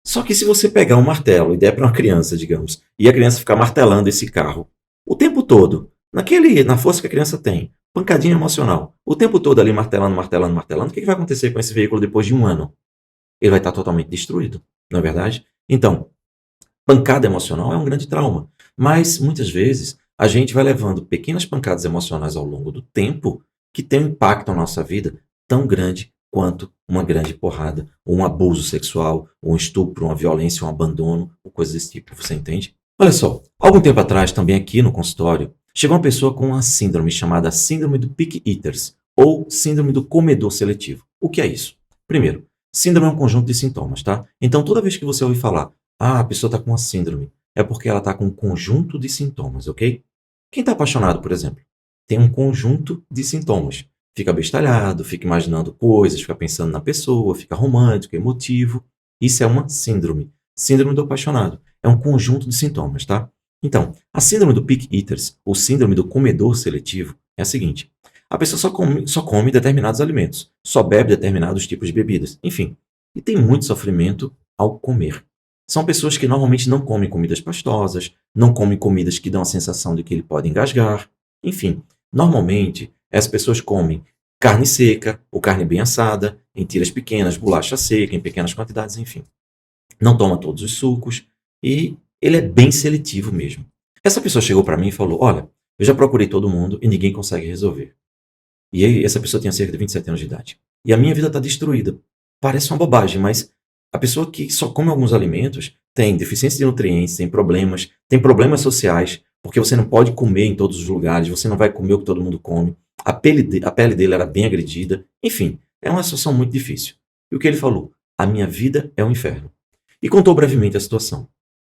Só que se você pegar um martelo e der para uma criança, digamos, e a criança ficar martelando esse carro o tempo todo, na força que a criança tem, pancadinha emocional, o tempo todo ali martelando, martelando, martelando, o que vai acontecer com esse veículo depois de um ano? Ele vai estar totalmente destruído, não é verdade? Então, pancada emocional é um grande trauma, mas muitas vezes a gente vai levando pequenas pancadas emocionais ao longo do tempo que tem um impacto na nossa vida tão grande quanto uma grande porrada, ou um abuso sexual, ou um estupro, uma violência, um abandono, ou coisas desse tipo, você entende? Olha só, algum tempo atrás, também aqui no consultório, chegou uma pessoa com uma síndrome chamada síndrome do picky eaters, ou síndrome do comedor seletivo. O que é isso? Primeiro, síndrome é um conjunto de sintomas, tá? Então, toda vez que você ouvir falar, a pessoa está com uma síndrome, é porque ela está com um conjunto de sintomas, ok? Quem está apaixonado, por exemplo, tem um conjunto de sintomas. Fica bestalhado, fica imaginando coisas, fica pensando na pessoa, fica romântico, emotivo. Isso é uma síndrome. Síndrome do apaixonado. É um conjunto de sintomas, tá? Então, a síndrome do picky eaters, ou síndrome do comedor seletivo, é a seguinte. A pessoa só come determinados alimentos, só bebe determinados tipos de bebidas, enfim. E tem muito sofrimento ao comer. São pessoas que normalmente não comem comidas pastosas, não comem comidas que dão a sensação de que ele pode engasgar. Enfim, normalmente as pessoas comem carne seca ou carne bem assada, em tiras pequenas, bolacha seca, em pequenas quantidades, enfim. Não toma todos os sucos e ele é bem seletivo mesmo. Essa pessoa chegou para mim e falou, olha, eu já procurei todo mundo e ninguém consegue resolver. E aí, essa pessoa tinha cerca de 27 anos de idade. E a minha vida está destruída. Parece uma bobagem, mas a pessoa que só come alguns alimentos tem deficiência de nutrientes, tem problemas sociais, porque você não pode comer em todos os lugares, você não vai comer o que todo mundo come. A pele dele era bem agredida. Enfim, é uma situação muito difícil. E o que ele falou? A minha vida é um inferno. E contou brevemente a situação.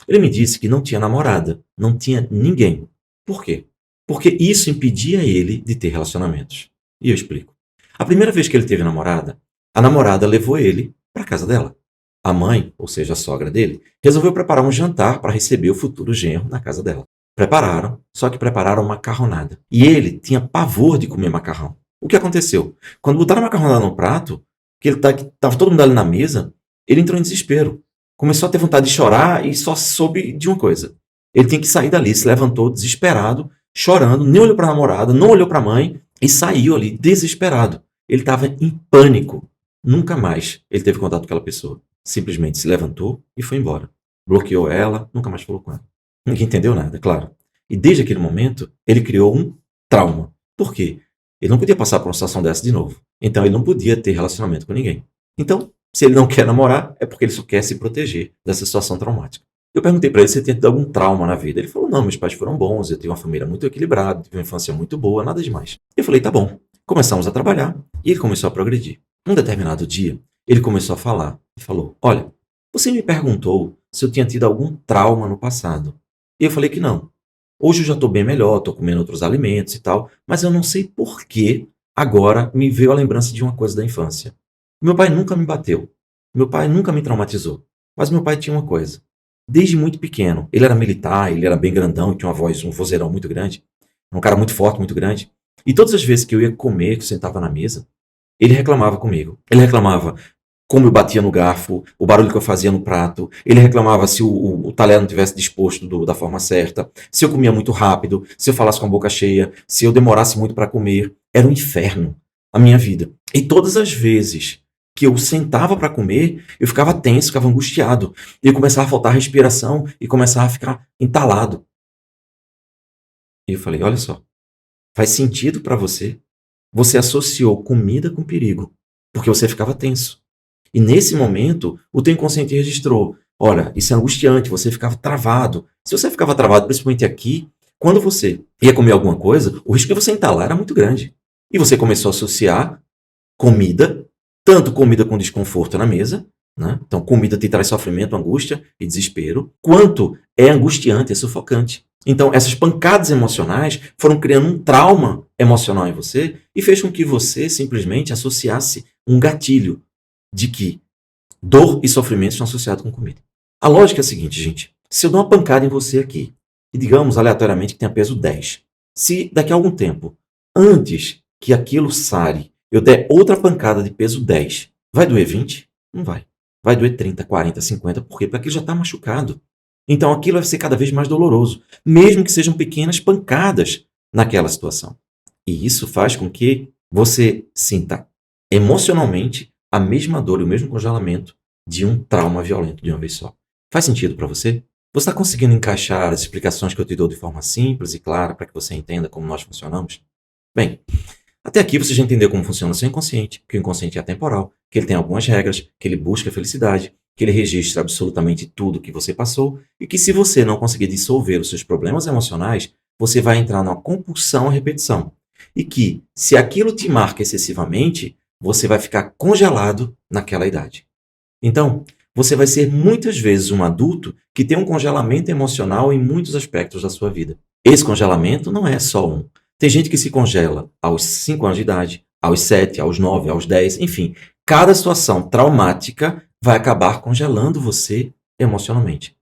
Ele me disse que não tinha namorada, não tinha ninguém. Por quê? Porque isso impedia ele de ter relacionamentos. E eu explico. A primeira vez que ele teve namorada, a namorada levou ele para a casa dela. A mãe, ou seja, a sogra dele, resolveu preparar um jantar para receber o futuro genro na casa dela. Prepararam, só que prepararam macarronada. E ele tinha pavor de comer macarrão. O que aconteceu? Quando botaram a macarronada no prato, que estava todo mundo ali na mesa, ele entrou em desespero. Começou a ter vontade de chorar e só soube de uma coisa. Ele tinha que sair dali, se levantou desesperado, chorando, nem olhou para a namorada, não olhou para a mãe e saiu ali desesperado. Ele estava em pânico. Nunca mais ele teve contato com aquela pessoa. simplesmente se levantou e foi embora. Bloqueou ela, nunca mais falou com ela. Ninguém entendeu nada, claro. E desde aquele momento, ele criou um trauma. Por quê? Ele não podia passar por uma situação dessa de novo. Então, ele não podia ter relacionamento com ninguém. Então, se ele não quer namorar, é porque ele só quer se proteger dessa situação traumática. Eu perguntei para ele se ele tinha tido algum trauma na vida. Ele falou, não, meus pais foram bons, eu tenho uma família muito equilibrada, tive uma infância muito boa, nada demais. Eu falei, tá bom. Começamos a trabalhar e ele começou a progredir. Um determinado dia, ele começou a falar e falou, olha, você me perguntou se eu tinha tido algum trauma no passado. E eu falei que não. Hoje eu já estou bem melhor, estou comendo outros alimentos e tal, mas eu não sei por que agora me veio a lembrança de uma coisa da infância. Meu pai nunca me bateu, meu pai nunca me traumatizou, mas meu pai tinha uma coisa. Desde muito pequeno, ele era militar, ele era bem grandão, tinha uma voz, um vozeirão muito grande, um cara muito forte, muito grande. E todas as vezes que eu ia comer, que eu sentava na mesa, ele reclamava comigo. Ele reclamava como eu batia no garfo, o barulho que eu fazia no prato. Ele reclamava se o talher não tivesse disposto da forma certa, se eu comia muito rápido, se eu falasse com a boca cheia, se eu demorasse muito para comer. Era um inferno a minha vida. E todas as vezes que eu sentava para comer, eu ficava tenso, ficava angustiado. E eu começava a faltar respiração e começava a ficar entalado. E eu falei, olha só, faz sentido para você? Você associou comida com perigo, porque você ficava tenso. E nesse momento, o teu inconsciente registrou, olha, isso é angustiante, você ficava travado. Se você ficava travado, principalmente aqui, quando você ia comer alguma coisa, o risco de você entalar era muito grande. E você começou a associar comida, tanto comida com desconforto na mesa, né? Então comida te traz sofrimento, angústia e desespero, quanto é angustiante, é sufocante. Então essas pancadas emocionais foram criando um trauma emocional em você e fez com que você simplesmente associasse um gatilho de que dor e sofrimento estão associados com comida. A lógica é a seguinte, gente. Se eu dou uma pancada em você aqui, e digamos aleatoriamente que tenha peso 10, se daqui a algum tempo, antes que aquilo sare, eu der outra pancada de peso 10, vai doer 20? Não vai. Vai doer 30, 40, 50, por quê? Porque aquilo já está machucado. Então aquilo vai ser cada vez mais doloroso, mesmo que sejam pequenas pancadas naquela situação. E isso faz com que você sinta emocionalmente a mesma dor e o mesmo congelamento de um trauma violento de uma vez só. Faz sentido para você? Você está conseguindo encaixar as explicações que eu te dou de forma simples e clara para que você entenda como nós funcionamos? Bem, até aqui você já entendeu como funciona o seu inconsciente, que o inconsciente é atemporal, que ele tem algumas regras, que ele busca a felicidade, que ele registra absolutamente tudo que você passou e que se você não conseguir dissolver os seus problemas emocionais, você vai entrar numa compulsão à repetição. E que, se aquilo te marca excessivamente, você vai ficar congelado naquela idade. Então, você vai ser muitas vezes um adulto que tem um congelamento emocional em muitos aspectos da sua vida. Esse congelamento não é só um. Tem gente que se congela aos 5 anos de idade, aos 7, aos 9, aos 10, enfim. Cada situação traumática vai acabar congelando você emocionalmente.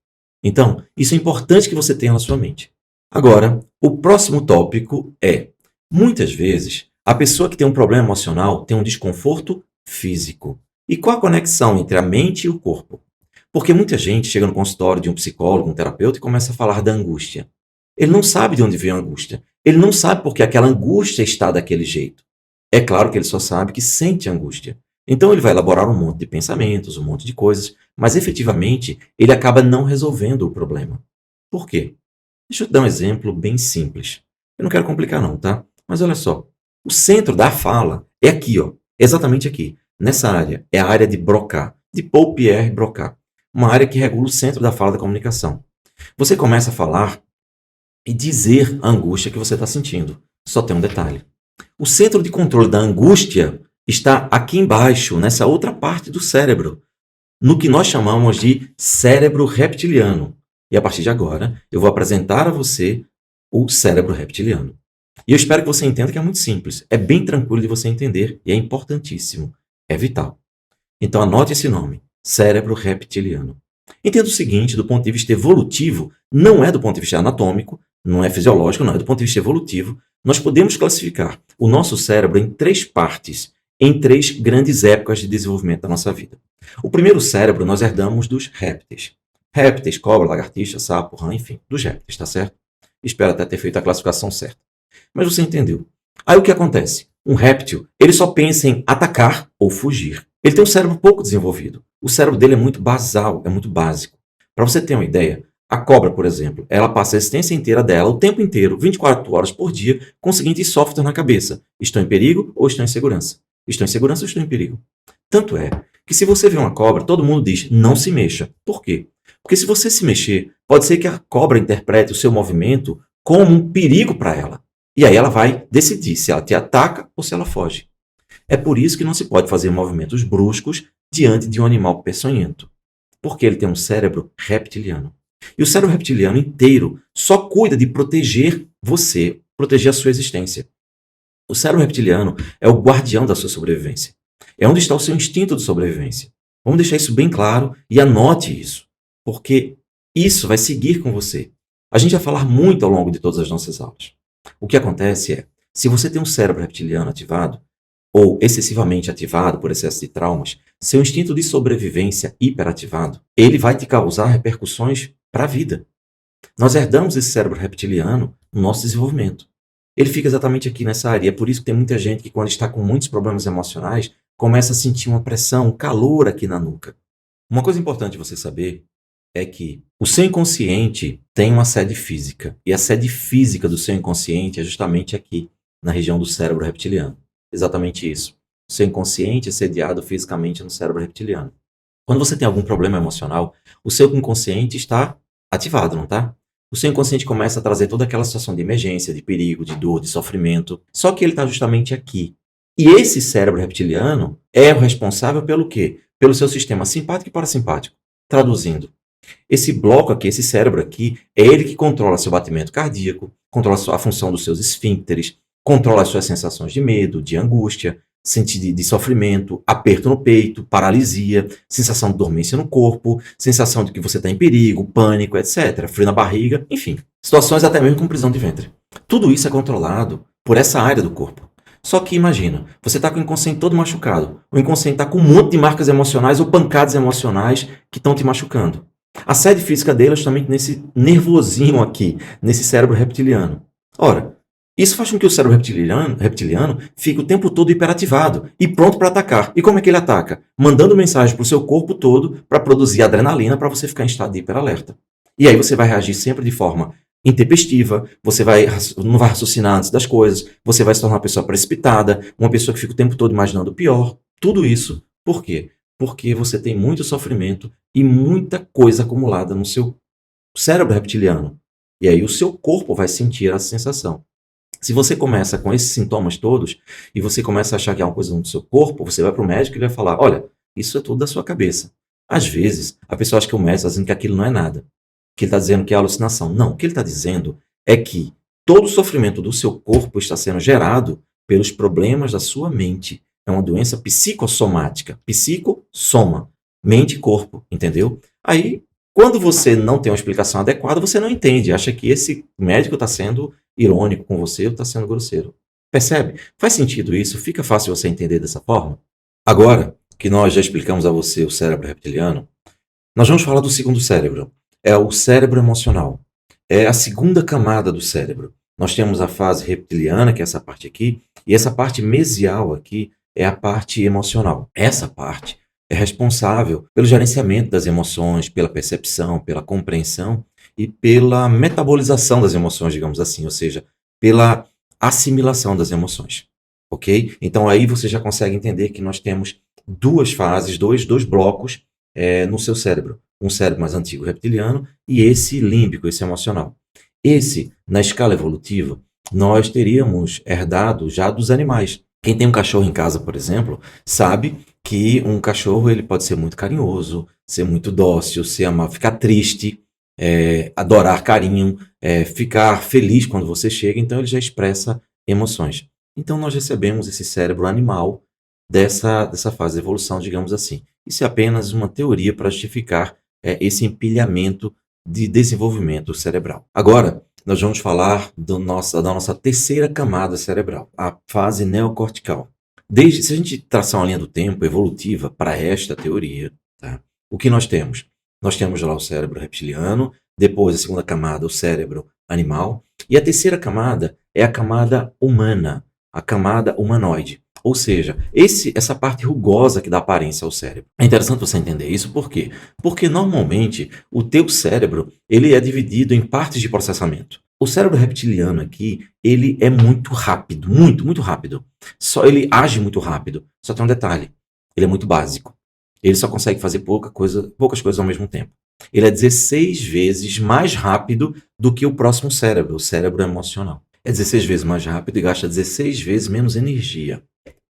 Então, isso é importante que você tenha na sua mente. Agora, o próximo tópico é, muitas vezes, a pessoa que tem um problema emocional tem um desconforto físico. E qual a conexão entre a mente e o corpo? Porque muita gente chega no consultório de um psicólogo, um terapeuta e começa a falar da angústia. Ele não sabe de onde veio a angústia. Ele não sabe porque aquela angústia está daquele jeito. É claro que ele só sabe que sente angústia. Então ele vai elaborar um monte de pensamentos, um monte de coisas, mas efetivamente ele acaba não resolvendo o problema. Por quê? Deixa eu te dar um exemplo bem simples. Eu não quero complicar não, tá? Mas olha só. O centro da fala é aqui, ó, exatamente aqui, nessa área. É a área de Broca, de Paul-Pierre Broca. Uma área que regula o centro da fala da comunicação. Você começa a falar e dizer a angústia que você está sentindo. Só tem um detalhe. O centro de controle da angústia está aqui embaixo, nessa outra parte do cérebro, no que nós chamamos de cérebro reptiliano. E a partir de agora, eu vou apresentar a você o cérebro reptiliano. E eu espero que você entenda que é muito simples. É bem tranquilo de você entender e é importantíssimo. É vital. Então anote esse nome, cérebro reptiliano. Entenda o seguinte, do ponto de vista evolutivo, não é do ponto de vista anatômico, não é fisiológico, não é do ponto de vista evolutivo. Nós podemos classificar o nosso cérebro em 3 partes, em 3 grandes épocas de desenvolvimento da nossa vida. O primeiro cérebro nós herdamos dos répteis. Répteis, cobra, lagartixa, sapo, rã, enfim, dos répteis, tá certo? Espero até ter feito a classificação certa. Mas você entendeu. Aí o que acontece? Um réptil, ele só pensa em atacar ou fugir. Ele tem um cérebro pouco desenvolvido. O cérebro dele é muito basal, é muito básico. Para você ter uma ideia, a cobra, por exemplo, ela passa a existência inteira dela, o tempo inteiro, 24 horas por dia, com o seguinte software na cabeça: estou em perigo ou estou em segurança? Estou em segurança ou estou em perigo? Tanto é que se você vê uma cobra, todo mundo diz, não se mexa. Por quê? Porque se você se mexer, pode ser que a cobra interprete o seu movimento como um perigo para ela. E aí ela vai decidir se ela te ataca ou se ela foge. É por isso que não se pode fazer movimentos bruscos diante de um animal peçonhento, porque ele tem um cérebro reptiliano. E o cérebro reptiliano inteiro só cuida de proteger você, proteger a sua existência. O cérebro reptiliano é o guardião da sua sobrevivência. É onde está o seu instinto de sobrevivência. Vamos deixar isso bem claro e anote isso, porque isso vai seguir com você. A gente vai falar muito ao longo de todas as nossas aulas. O que acontece é, se você tem um cérebro reptiliano ativado, ou excessivamente ativado por excesso de traumas, seu instinto de sobrevivência hiperativado, ele vai te causar repercussões para a vida. Nós herdamos esse cérebro reptiliano no nosso desenvolvimento. Ele fica exatamente aqui nessa área. E é por isso que tem muita gente que, quando está com muitos problemas emocionais, começa a sentir uma pressão, um calor aqui na nuca. Uma coisa importante você saber é que o seu inconsciente tem uma sede física. E a sede física do seu inconsciente é justamente aqui, na região do cérebro reptiliano. Exatamente isso. O seu inconsciente é sediado fisicamente no cérebro reptiliano. Quando você tem algum problema emocional, o seu inconsciente está ativado, não está? O seu inconsciente começa a trazer toda aquela situação de emergência, de perigo, de dor, de sofrimento. Só que ele está justamente aqui. E esse cérebro reptiliano é o responsável pelo quê? Pelo seu sistema simpático e parasimpático. Traduzindo, esse bloco aqui, esse cérebro aqui, é ele que controla seu batimento cardíaco, controla a função dos seus esfíncteres, controla as suas sensações de medo, de angústia, sentido de sofrimento, aperto no peito, paralisia, sensação de dormência no corpo, sensação de que você está em perigo, pânico, etc. Frio na barriga, enfim. Situações até mesmo com prisão de ventre. Tudo isso é controlado por essa área do corpo. Só que imagina, você está com o inconsciente todo machucado. O inconsciente está com um monte de marcas emocionais ou pancadas emocionais que estão te machucando. A sede física dele é justamente nesse nervosinho aqui, nesse cérebro reptiliano. Ora, isso faz com que o cérebro reptiliano fique o tempo todo hiperativado e pronto para atacar. E como é que ele ataca? Mandando mensagem para o seu corpo todo para produzir adrenalina para você ficar em estado de hiperalerta. E aí você vai reagir sempre de forma intempestiva, você não vai raciocinar antes das coisas, você vai se tornar uma pessoa precipitada, uma pessoa que fica o tempo todo imaginando o pior. Tudo isso, por quê? Porque você tem muito sofrimento e muita coisa acumulada no seu cérebro reptiliano. E aí o seu corpo vai sentir essa sensação. Se você começa com esses sintomas todos e você começa a achar que é uma coisa no seu corpo, você vai para o médico e ele vai falar, olha, isso é tudo da sua cabeça. Às vezes, a pessoa acha que o médico está dizendo que aquilo não é nada, que ele está dizendo que é alucinação. Não, o que ele está dizendo é que todo o sofrimento do seu corpo está sendo gerado pelos problemas da sua mente. É uma doença psicossomática. Psicossoma. Mente e corpo, entendeu? Aí, quando você não tem uma explicação adequada, você não entende. Acha que esse médico está sendo irônico com você ou está sendo grosseiro. Percebe? Faz sentido isso? Fica fácil você entender dessa forma? Agora que nós já explicamos a você o cérebro reptiliano, nós vamos falar do segundo cérebro. É o cérebro emocional. É a segunda camada do cérebro. Nós temos a fase reptiliana, que é essa parte aqui, e essa parte mesial aqui é a parte emocional. Essa parte é responsável pelo gerenciamento das emoções, pela percepção, pela compreensão e pela metabolização das emoções, digamos assim, ou seja, pela assimilação das emoções, ok? Então aí você já consegue entender que nós temos duas fases, dois blocos no seu cérebro. Um cérebro mais antigo reptiliano e esse límbico, esse emocional. Esse, na escala evolutiva, nós teríamos herdado já dos animais. Quem tem um cachorro em casa, por exemplo, sabe que um cachorro ele pode ser muito carinhoso, ser muito dócil, ser amável, ficar triste, adorar carinho, ficar feliz quando você chega, então ele já expressa emoções. Então nós recebemos esse cérebro animal dessa fase de evolução, digamos assim. Isso é apenas uma teoria para justificar esse empilhamento de desenvolvimento cerebral. Agora, nós vamos falar da nossa terceira camada cerebral, a fase neocortical. Se a gente traçar uma linha do tempo evolutiva para esta teoria, tá? O que nós temos? Nós temos lá o cérebro reptiliano, depois a segunda camada, o cérebro animal, e a terceira camada é a camada humana, a camada humanoide. Ou seja, essa parte rugosa que dá aparência ao cérebro. É interessante você entender isso, por quê? Porque normalmente o teu cérebro ele é dividido em partes de processamento. O cérebro reptiliano aqui, ele é muito rápido, muito rápido. Só ele age muito rápido. Só tem um detalhe, ele é muito básico. Ele só consegue fazer poucas coisas ao mesmo tempo. Ele é 16 vezes mais rápido do que o próximo cérebro, o cérebro emocional. É 16 vezes mais rápido e gasta 16 vezes menos energia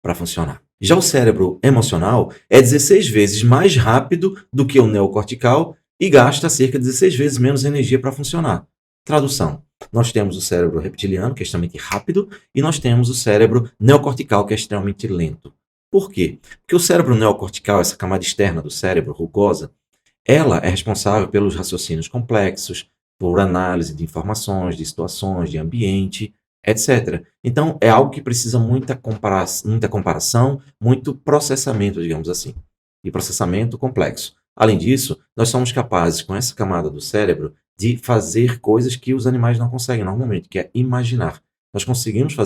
para funcionar. Já o cérebro emocional é 16 vezes mais rápido do que o neocortical e gasta cerca de 16 vezes menos energia para funcionar. Tradução. Nós temos o cérebro reptiliano, que é extremamente rápido, e nós temos o cérebro neocortical, que é extremamente lento. Por quê? Porque o cérebro neocortical, essa camada externa do cérebro, rugosa, ela é responsável pelos raciocínios complexos, por análise de informações, de situações, de ambiente, etc. Então, é algo que precisa muita comparação, muito processamento, digamos assim, e processamento complexo. Além disso, nós somos capazes, com essa camada do cérebro, de fazer coisas que os animais não conseguem normalmente, que é imaginar. Nós conseguimos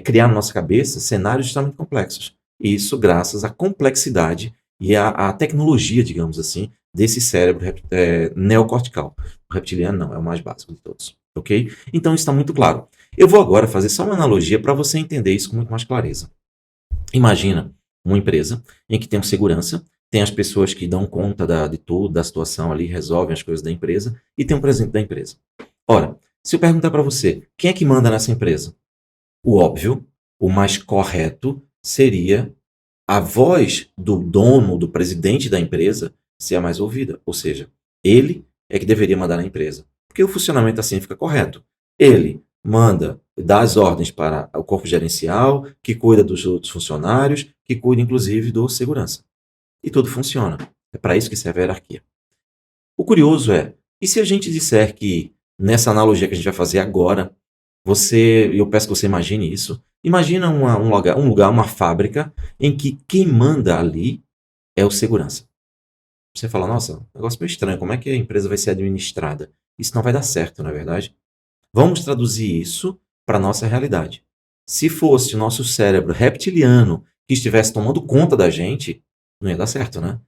criar na nossa cabeça cenários extremamente complexos. E isso graças à complexidade e à tecnologia, digamos assim, desse cérebro neocortical. O reptiliano não, é o mais básico de todos. Ok? Então isso está muito claro. Eu vou agora fazer só uma analogia para você entender isso com muito mais clareza. Imagina uma empresa em que tem um segurança, tem as pessoas que dão conta de tudo, da situação ali, resolvem as coisas da empresa, e tem um presidente da empresa. Ora, se eu perguntar para você, quem é que manda nessa empresa? O óbvio, o mais correto seria a voz do dono, do presidente da empresa, ser a mais ouvida. Ou seja, ele é que deveria mandar na empresa. Porque o funcionamento assim fica correto. Ele manda, dá as ordens para o corpo gerencial, que cuida dos outros funcionários, que cuida inclusive do segurança. E tudo funciona. É para isso que serve a hierarquia. O curioso é, e se a gente disser que, nessa analogia que a gente vai fazer agora, eu peço que você imagine isso, imagina um lugar, uma fábrica, em que quem manda ali é o segurança. Você fala, nossa, negócio meio estranho, como é que a empresa vai ser administrada? Isso não vai dar certo, não é verdade? Vamos traduzir isso para a nossa realidade. Se fosse o nosso cérebro reptiliano que estivesse tomando conta da gente, não ia dar certo, né?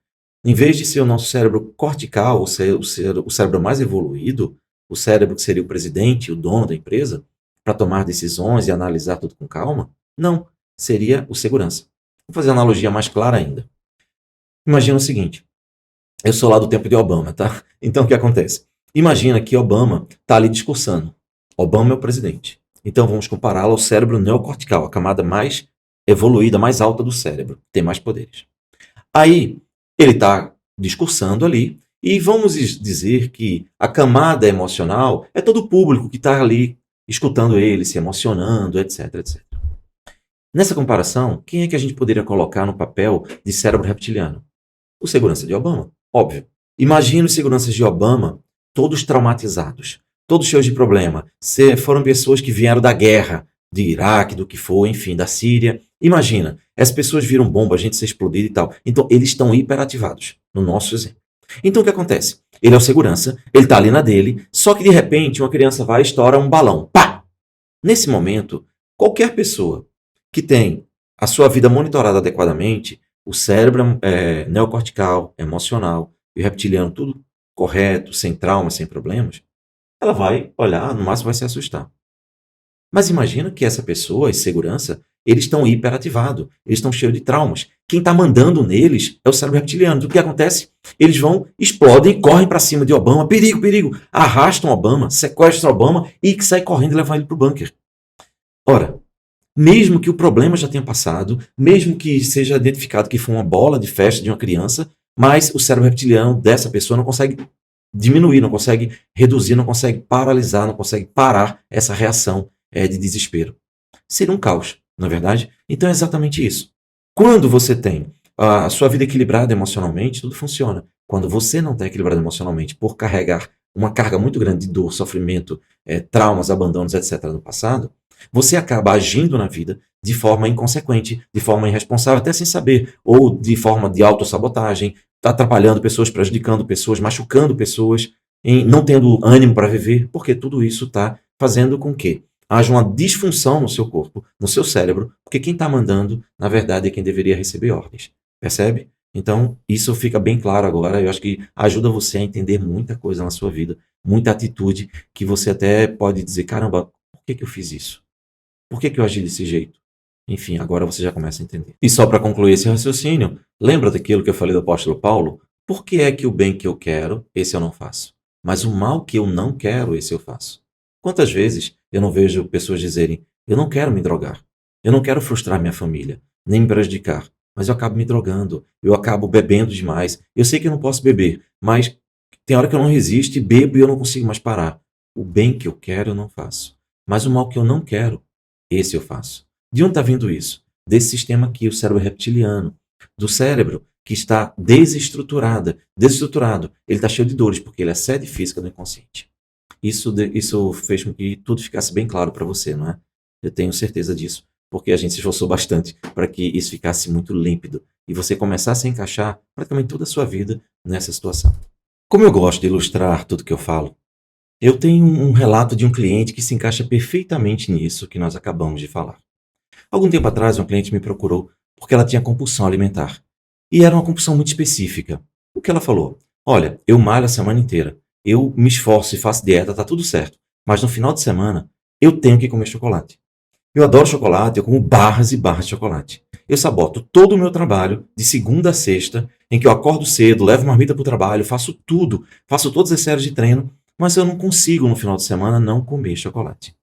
Em vez de ser o nosso cérebro cortical, ou ser o cérebro mais evoluído, o cérebro que seria o presidente, o dono da empresa, para tomar decisões e analisar tudo com calma, não, seria o segurança. Vou fazer uma analogia mais clara ainda. Imagina o seguinte, eu sou lá do tempo de Obama, tá? Então o que acontece? Imagina que Obama está ali discursando. Obama é o presidente. Então vamos compará-lo ao cérebro neocortical, a camada mais evoluída, mais alta do cérebro, tem mais poderes. Aí ele está discursando ali e vamos dizer que a camada emocional é todo o público que está ali escutando ele, se emocionando, etc, etc. Nessa comparação, quem é que a gente poderia colocar no papel de cérebro reptiliano? O segurança de Obama, óbvio. Imagina os seguranças de Obama todos traumatizados, todos cheios de problema. Foram pessoas que vieram da guerra, de Iraque, do que for, enfim, da Síria. Imagina, as pessoas viram bomba, a gente ser explodida e tal. Então, eles estão hiperativados, no nosso exemplo. Então, o que acontece? Ele é o segurança, ele está ali na dele, só que de repente uma criança vai e estoura um balão. Pá! Nesse momento, qualquer pessoa que tem a sua vida monitorada adequadamente, o cérebro neocortical, emocional e o reptiliano, tudo correto, sem traumas, sem problemas, ela vai olhar, no máximo vai se assustar. Mas imagina que essa pessoa, esse segurança, eles estão hiperativados, eles estão cheios de traumas. Quem está mandando neles é o cérebro reptiliano. O que acontece? Eles vão, explodem, correm para cima de Obama, perigo, perigo, arrastam Obama, sequestram Obama e sai correndo e levam ele para o bunker. Ora, mesmo que o problema já tenha passado, mesmo que seja identificado que foi uma bola de festa de uma criança, mas o cérebro reptiliano dessa pessoa não consegue diminuir, não consegue reduzir, não consegue paralisar, não consegue parar essa reação de desespero. Seria um caos, não é verdade? Então é exatamente isso. Quando você tem a sua vida equilibrada emocionalmente, tudo funciona. Quando você não está equilibrado emocionalmente por carregar uma carga muito grande de dor, sofrimento, traumas, abandonos, etc. no passado, você acaba agindo na vida de forma inconsequente, de forma irresponsável, até sem saber, ou de forma de autossabotagem, atrapalhando pessoas, prejudicando pessoas, machucando pessoas, não tendo ânimo para viver, porque tudo isso está fazendo com que haja uma disfunção no seu corpo, no seu cérebro, porque quem está mandando, na verdade, é quem deveria receber ordens. Percebe? Então, isso fica bem claro agora. Eu acho que ajuda você a entender muita coisa na sua vida, muita atitude, que você até pode dizer, caramba, por que eu fiz isso? Por que eu agi desse jeito? Enfim, agora você já começa a entender. E só para concluir esse raciocínio, lembra daquilo que eu falei do apóstolo Paulo? Por que é que o bem que eu quero, esse eu não faço? Mas o mal que eu não quero, esse eu faço. Quantas vezes eu não vejo pessoas dizerem, eu não quero me drogar, eu não quero frustrar minha família, nem me prejudicar, mas eu acabo me drogando, eu acabo bebendo demais. Eu sei que eu não posso beber, mas tem hora que eu não resisto e bebo e eu não consigo mais parar. O bem que eu quero eu não faço, mas o mal que eu não quero, esse eu faço. De onde está vindo isso? Desse sistema aqui, o cérebro reptiliano. Do cérebro que está desestruturado. Ele está cheio de dores, porque ele é sede física do inconsciente. Isso fez com que tudo ficasse bem claro para você, não é? Eu tenho certeza disso, porque a gente se esforçou bastante para que isso ficasse muito límpido e você começasse a encaixar praticamente toda a sua vida nessa situação. Como eu gosto de ilustrar tudo que eu falo, eu tenho um relato de um cliente que se encaixa perfeitamente nisso que nós acabamos de falar. Algum tempo atrás, uma cliente me procurou porque ela tinha compulsão alimentar. E era uma compulsão muito específica. O que ela falou? Olha, eu malho a semana inteira. Eu me esforço e faço dieta, tá tudo certo. Mas no final de semana, eu tenho que comer chocolate. Eu adoro chocolate, eu como barras e barras de chocolate. Eu saboto todo o meu trabalho, de segunda a sexta, em que eu acordo cedo, levo marmita para o trabalho, faço tudo, faço todas as séries de treino, mas eu não consigo no final de semana não comer chocolate.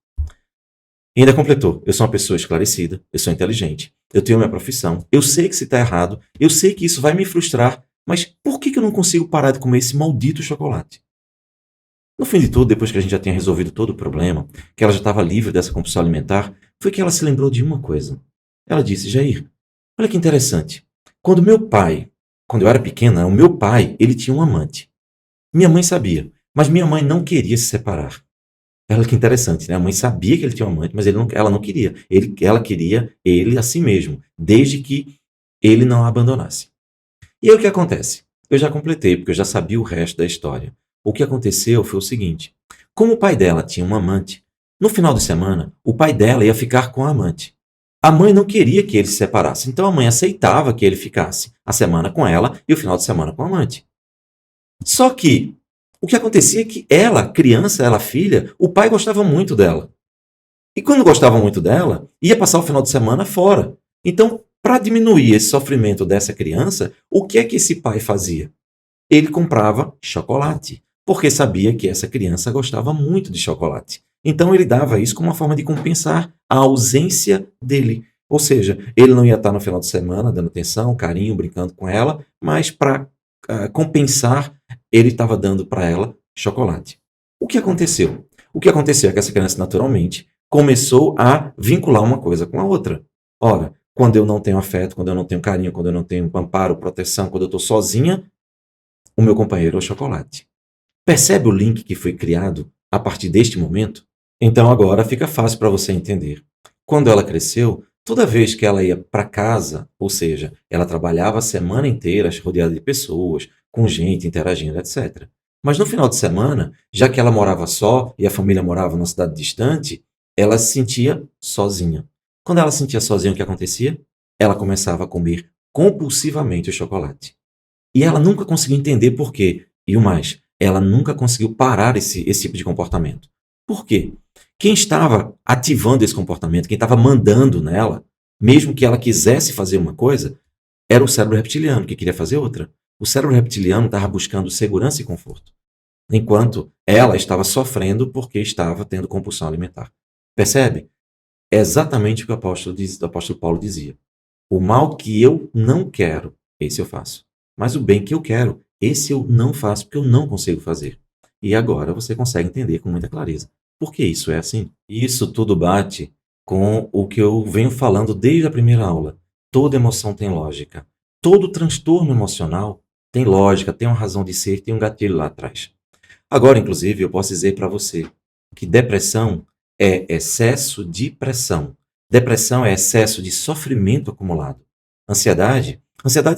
E ainda completou, eu sou uma pessoa esclarecida, eu sou inteligente, eu tenho minha profissão, eu sei que isso está errado, eu sei que isso vai me frustrar, mas por que eu não consigo parar de comer esse maldito chocolate? No fim de tudo, depois que a gente já tinha resolvido todo o problema, que ela já estava livre dessa compulsão alimentar, foi que ela se lembrou de uma coisa. Ela disse, Jair, olha que interessante, quando eu era pequena, o meu pai, ele tinha um amante. Minha mãe sabia, mas minha mãe não queria se separar. Olha que interessante, né? A mãe sabia que ele tinha um amante, mas ela não queria. Ela queria ele a si mesmo, desde que ele não a abandonasse. E aí o que acontece? Eu já completei, porque eu já sabia o resto da história. O que aconteceu foi o seguinte: como o pai dela tinha um amante, no final de semana, o pai dela ia ficar com a amante. A mãe não queria que ele se separasse, então a mãe aceitava que ele ficasse a semana com ela e o final de semana com a amante. Só que o que acontecia é que ela, criança, ela filha, o pai gostava muito dela. E quando gostava muito dela, ia passar o final de semana fora. Então, para diminuir esse sofrimento dessa criança, o que é que esse pai fazia? Ele comprava chocolate, porque sabia que essa criança gostava muito de chocolate. Então, ele dava isso como uma forma de compensar a ausência dele. Ou seja, ele não ia estar no final de semana dando atenção, carinho, brincando com ela, mas para compensar, ele estava dando para ela chocolate. O que aconteceu? O que aconteceu é que essa criança, naturalmente, começou a vincular uma coisa com a outra. Ora, quando eu não tenho afeto, quando eu não tenho carinho, quando eu não tenho amparo, proteção, quando eu estou sozinha, o meu companheiro é o chocolate. Percebe o link que foi criado a partir deste momento? Então agora fica fácil para você entender. Quando ela cresceu, toda vez que ela ia para casa, ou seja, ela trabalhava a semana inteira rodeada de pessoas, com gente, interagindo, etc. Mas no final de semana, já que ela morava só e a família morava numa cidade distante, ela se sentia sozinha. Quando ela se sentia sozinha, o que acontecia? Ela começava a comer compulsivamente o chocolate. E ela nunca conseguiu entender por quê. E o mais, ela nunca conseguiu parar esse tipo de comportamento. Por quê? Quem estava ativando esse comportamento, quem estava mandando nela, mesmo que ela quisesse fazer uma coisa, era o cérebro reptiliano, que queria fazer outra. O cérebro reptiliano estava buscando segurança e conforto, enquanto ela estava sofrendo porque estava tendo compulsão alimentar. Percebe? É exatamente o que o apóstolo Paulo dizia. O mal que eu não quero, esse eu faço. Mas o bem que eu quero, esse eu não faço porque eu não consigo fazer. E agora você consegue entender com muita clareza. Por que isso é assim? Isso tudo bate com o que eu venho falando desde a primeira aula. Toda emoção tem lógica. Todo transtorno emocional tem lógica, tem uma razão de ser, tem um gatilho lá atrás. Agora, inclusive, eu posso dizer para você que depressão é excesso de pressão. Depressão é excesso de sofrimento acumulado. Ansiedade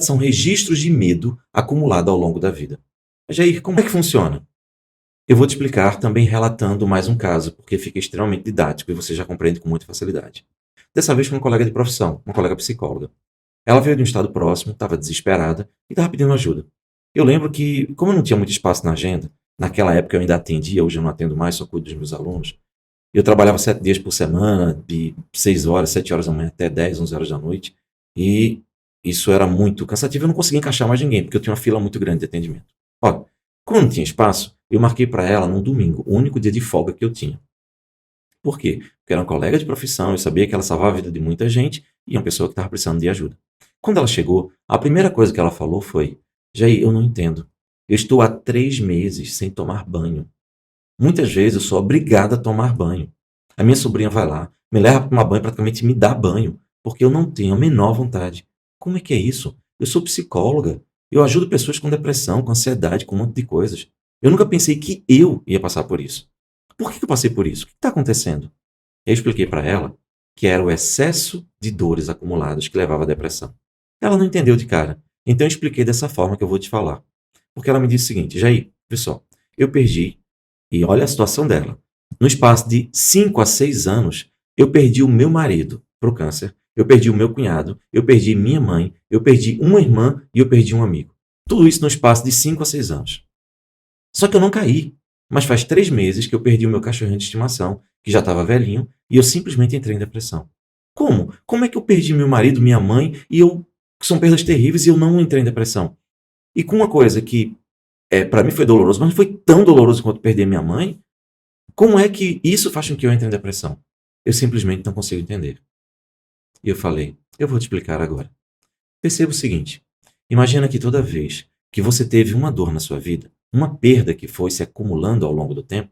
são registros de medo acumulado ao longo da vida. Mas, Jair, como é que funciona? Eu vou te explicar também relatando mais um caso, porque fica extremamente didático e você já compreende com muita facilidade. Dessa vez com uma colega de profissão, uma colega psicóloga. Ela veio de um estado próximo, estava desesperada e estava pedindo ajuda. Eu lembro que, como eu não tinha muito espaço na agenda, naquela época eu ainda atendia, hoje eu não atendo mais, só cuido dos meus alunos. Eu trabalhava 7 dias por semana, de 6 horas, 7 horas da manhã até 10, 11 horas da noite. E isso era muito cansativo, eu não conseguia encaixar mais ninguém, porque eu tinha uma fila muito grande de atendimento. Olha, como não tinha espaço, eu marquei para ela num domingo, o único dia de folga que eu tinha. Por quê? Porque era uma colega de profissão, eu sabia que ela salvava a vida de muita gente e uma pessoa que estava precisando de ajuda. Quando ela chegou, a primeira coisa que ela falou foi: Jair, eu não entendo. Eu estou há 3 meses sem tomar banho. Muitas vezes eu sou obrigada a tomar banho. A minha sobrinha vai lá, me leva para tomar banho, praticamente me dá banho, porque eu não tenho a menor vontade. Como é que é isso? Eu sou psicóloga. Eu ajudo pessoas com depressão, com ansiedade, com um monte de coisas. Eu nunca pensei que eu ia passar por isso. Por que eu passei por isso? O que está acontecendo? Eu expliquei para ela que era o excesso de dores acumuladas que levava à depressão. Ela não entendeu de cara. Então eu expliquei dessa forma que eu vou te falar. Porque ela me disse o seguinte: Jair, pessoal, eu perdi, e olha a situação dela. No espaço de 5 a 6 anos, eu perdi o meu marido para o câncer, eu perdi o meu cunhado, eu perdi minha mãe, eu perdi uma irmã e eu perdi um amigo. Tudo isso no espaço de 5 a 6 anos. Só que eu não caí. Mas faz 3 meses que eu perdi o meu cachorrinho de estimação, que já estava velhinho, e eu simplesmente entrei em depressão. Como? Como é que eu perdi meu marido, minha mãe, e eu. São perdas terríveis e eu não entrei em depressão? E com uma coisa que para mim foi doloroso, mas não foi tão doloroso quanto perder minha mãe, como é que isso faz com que eu entre em depressão? Eu simplesmente não consigo entender. E eu falei: eu vou te explicar agora. Perceba o seguinte: imagina que toda vez que você teve uma dor na sua vida, uma perda que foi se acumulando ao longo do tempo,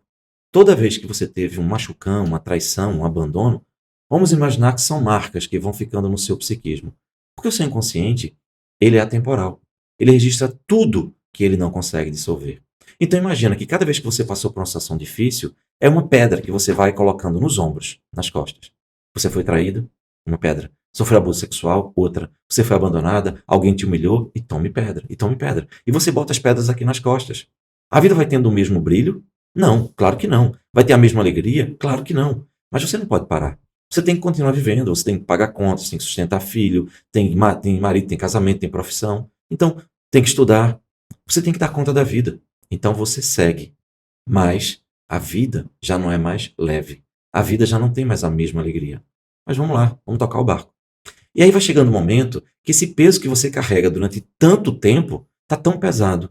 toda vez que você teve um machucão, uma traição, um abandono, vamos imaginar que são marcas que vão ficando no seu psiquismo. Porque o seu inconsciente, ele é atemporal. Ele registra tudo que ele não consegue dissolver. Então imagina que cada vez que você passou por uma situação difícil, é uma pedra que você vai colocando nos ombros, nas costas. Você foi traído? Uma pedra. Sofreu abuso sexual? Outra. Você foi abandonada? Alguém te humilhou? E tome pedra, e tome pedra. E você bota as pedras aqui nas costas. A vida vai tendo o mesmo brilho? Não, claro que não. Vai ter a mesma alegria? Claro que não. Mas você não pode parar. Você tem que continuar vivendo, você tem que pagar contas, tem que sustentar filho, tem marido, tem casamento, tem profissão. Então, tem que estudar. Você tem que dar conta da vida. Então você segue. Mas a vida já não é mais leve. A vida já não tem mais a mesma alegria. Mas vamos lá, vamos tocar o barco. E aí vai chegando um momento que esse peso que você carrega durante tanto tempo está tão pesado,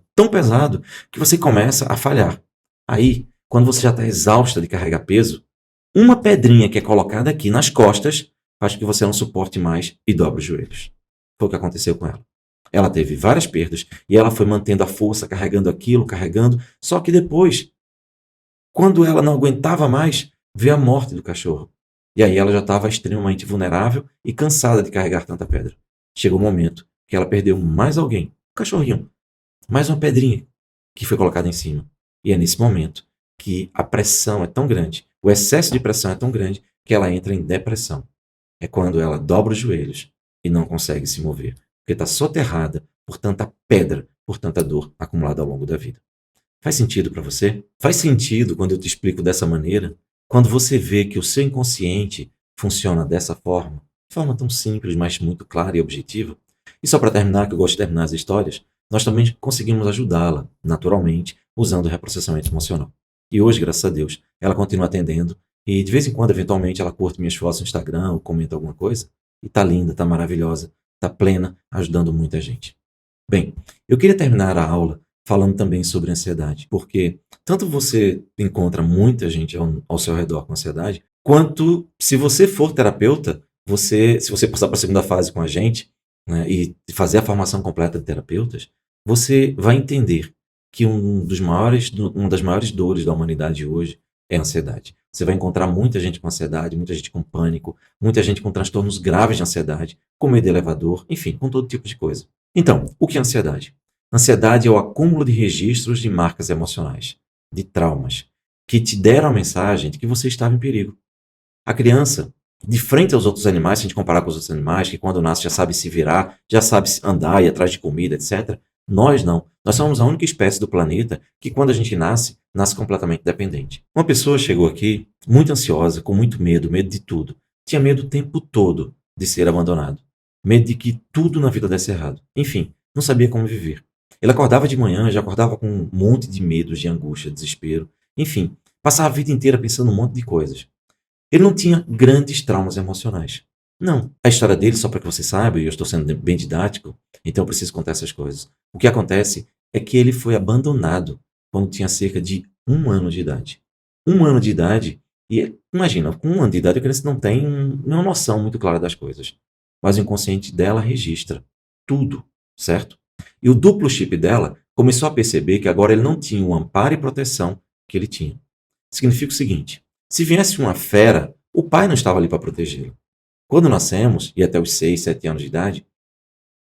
que você começa a falhar. Aí, quando você já está exausta de carregar peso, uma pedrinha que é colocada aqui nas costas faz com que você não suporte mais e dobre os joelhos. Foi o que aconteceu com ela. Ela teve várias perdas e ela foi mantendo a força, carregando aquilo, carregando. Só que depois, quando ela não aguentava mais, veio a morte do cachorro. E aí ela já estava extremamente vulnerável e cansada de carregar tanta pedra. Chegou um momento que ela perdeu mais alguém, um cachorrinho, mais uma pedrinha que foi colocada em cima. E é nesse momento que a pressão é tão grande, o excesso de pressão é tão grande, que ela entra em depressão. É quando ela dobra os joelhos e não consegue se mover, porque está soterrada por tanta pedra, por tanta dor acumulada ao longo da vida. Faz sentido para você? Faz sentido quando eu te explico dessa maneira? Quando você vê que o seu inconsciente funciona dessa forma, de forma tão simples, mas muito clara e objetiva? E só para terminar, que eu gosto de terminar as histórias, nós também conseguimos ajudá-la, naturalmente, usando o reprocessamento emocional. E hoje, graças a Deus, ela continua atendendo e de vez em quando, eventualmente, ela curte minhas fotos no Instagram ou comenta alguma coisa. E tá linda, tá maravilhosa, tá plena, ajudando muita gente. Bem, eu queria terminar a aula falando também sobre ansiedade, porque tanto você encontra muita gente ao seu redor com ansiedade, quanto se você for terapeuta, se você passar para a segunda fase com a gente, né, e fazer a formação completa de terapeutas, você vai entender que uma das maiores dores da humanidade hoje é a ansiedade. Você vai encontrar muita gente com ansiedade, muita gente com pânico, muita gente com transtornos graves de ansiedade, com medo de elevador, enfim, com todo tipo de coisa. Então, o que é ansiedade? Ansiedade é o acúmulo de registros de marcas emocionais, de traumas, que te deram a mensagem de que você estava em perigo. A criança, de frente aos outros animais, se a gente comparar com os outros animais, que quando nasce já sabe se virar, já sabe andar, ir atrás de comida, etc. Nós não. Nós somos a única espécie do planeta que, quando a gente nasce, nasce completamente dependente. Uma pessoa chegou aqui muito ansiosa, com muito medo, medo de tudo. Tinha medo o tempo todo de ser abandonado. Medo de que tudo na vida desse errado. Enfim, não sabia como viver. Ele acordava de manhã, já acordava com um monte de medos, de angústia, desespero. Enfim, passava a vida inteira pensando um monte de coisas. Ele não tinha grandes traumas emocionais. Não. A história dele, só para que você saiba, e eu estou sendo bem didático, então eu preciso contar essas coisas. O que acontece é que ele foi abandonado quando tinha cerca de 1 ano de idade. 1 ano de idade, e imagina, com 1 ano de idade a criança não tem nenhuma noção muito clara das coisas. Mas o inconsciente dela registra tudo, certo? E o duplo chip dela começou a perceber que agora ele não tinha o amparo e proteção que ele tinha. Significa o seguinte: se viesse uma fera, o pai não estava ali para protegê-lo. Quando nascemos, e até os 6, 7 anos de idade,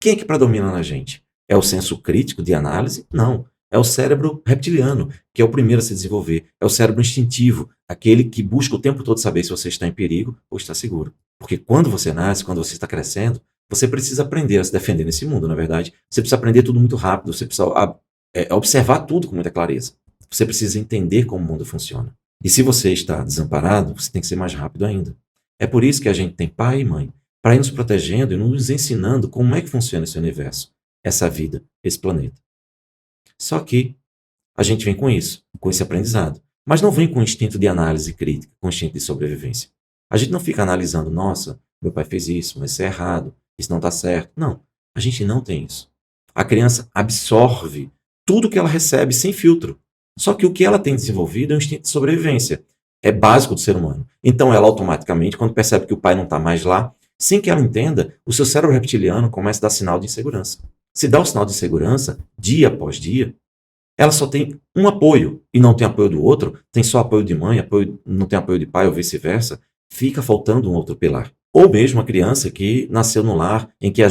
quem é que predomina na gente? É o senso crítico de análise? Não. É o cérebro reptiliano, que é o primeiro a se desenvolver. É o cérebro instintivo, aquele que busca o tempo todo saber se você está em perigo ou está seguro. Porque quando você nasce, quando você está crescendo, você precisa aprender a se defender nesse mundo, na verdade. Você precisa aprender tudo muito rápido, você precisa observar tudo com muita clareza. Você precisa entender como o mundo funciona. E se você está desamparado, você tem que ser mais rápido ainda. É por isso que a gente tem pai e mãe, para ir nos protegendo e nos ensinando como é que funciona esse universo, essa vida, esse planeta. Só que a gente vem com isso, com esse aprendizado. Mas não vem com o instinto de análise crítica, com o instinto de sobrevivência. A gente não fica analisando, nossa, meu pai fez isso, mas isso é errado, isso não está certo. Não, a gente não tem isso. A criança absorve tudo que ela recebe sem filtro. Só que o que ela tem desenvolvido é um instinto de sobrevivência. É básico do ser humano. Então ela automaticamente, quando percebe que o pai não está mais lá, sem que ela entenda, o seu cérebro reptiliano começa a dar sinal de insegurança. Se dá o sinal de insegurança, dia após dia, ela só tem um apoio e não tem apoio do outro, tem só apoio de mãe, não tem apoio de pai ou vice-versa, fica faltando um outro pilar. Ou mesmo a criança que nasceu num lar em que há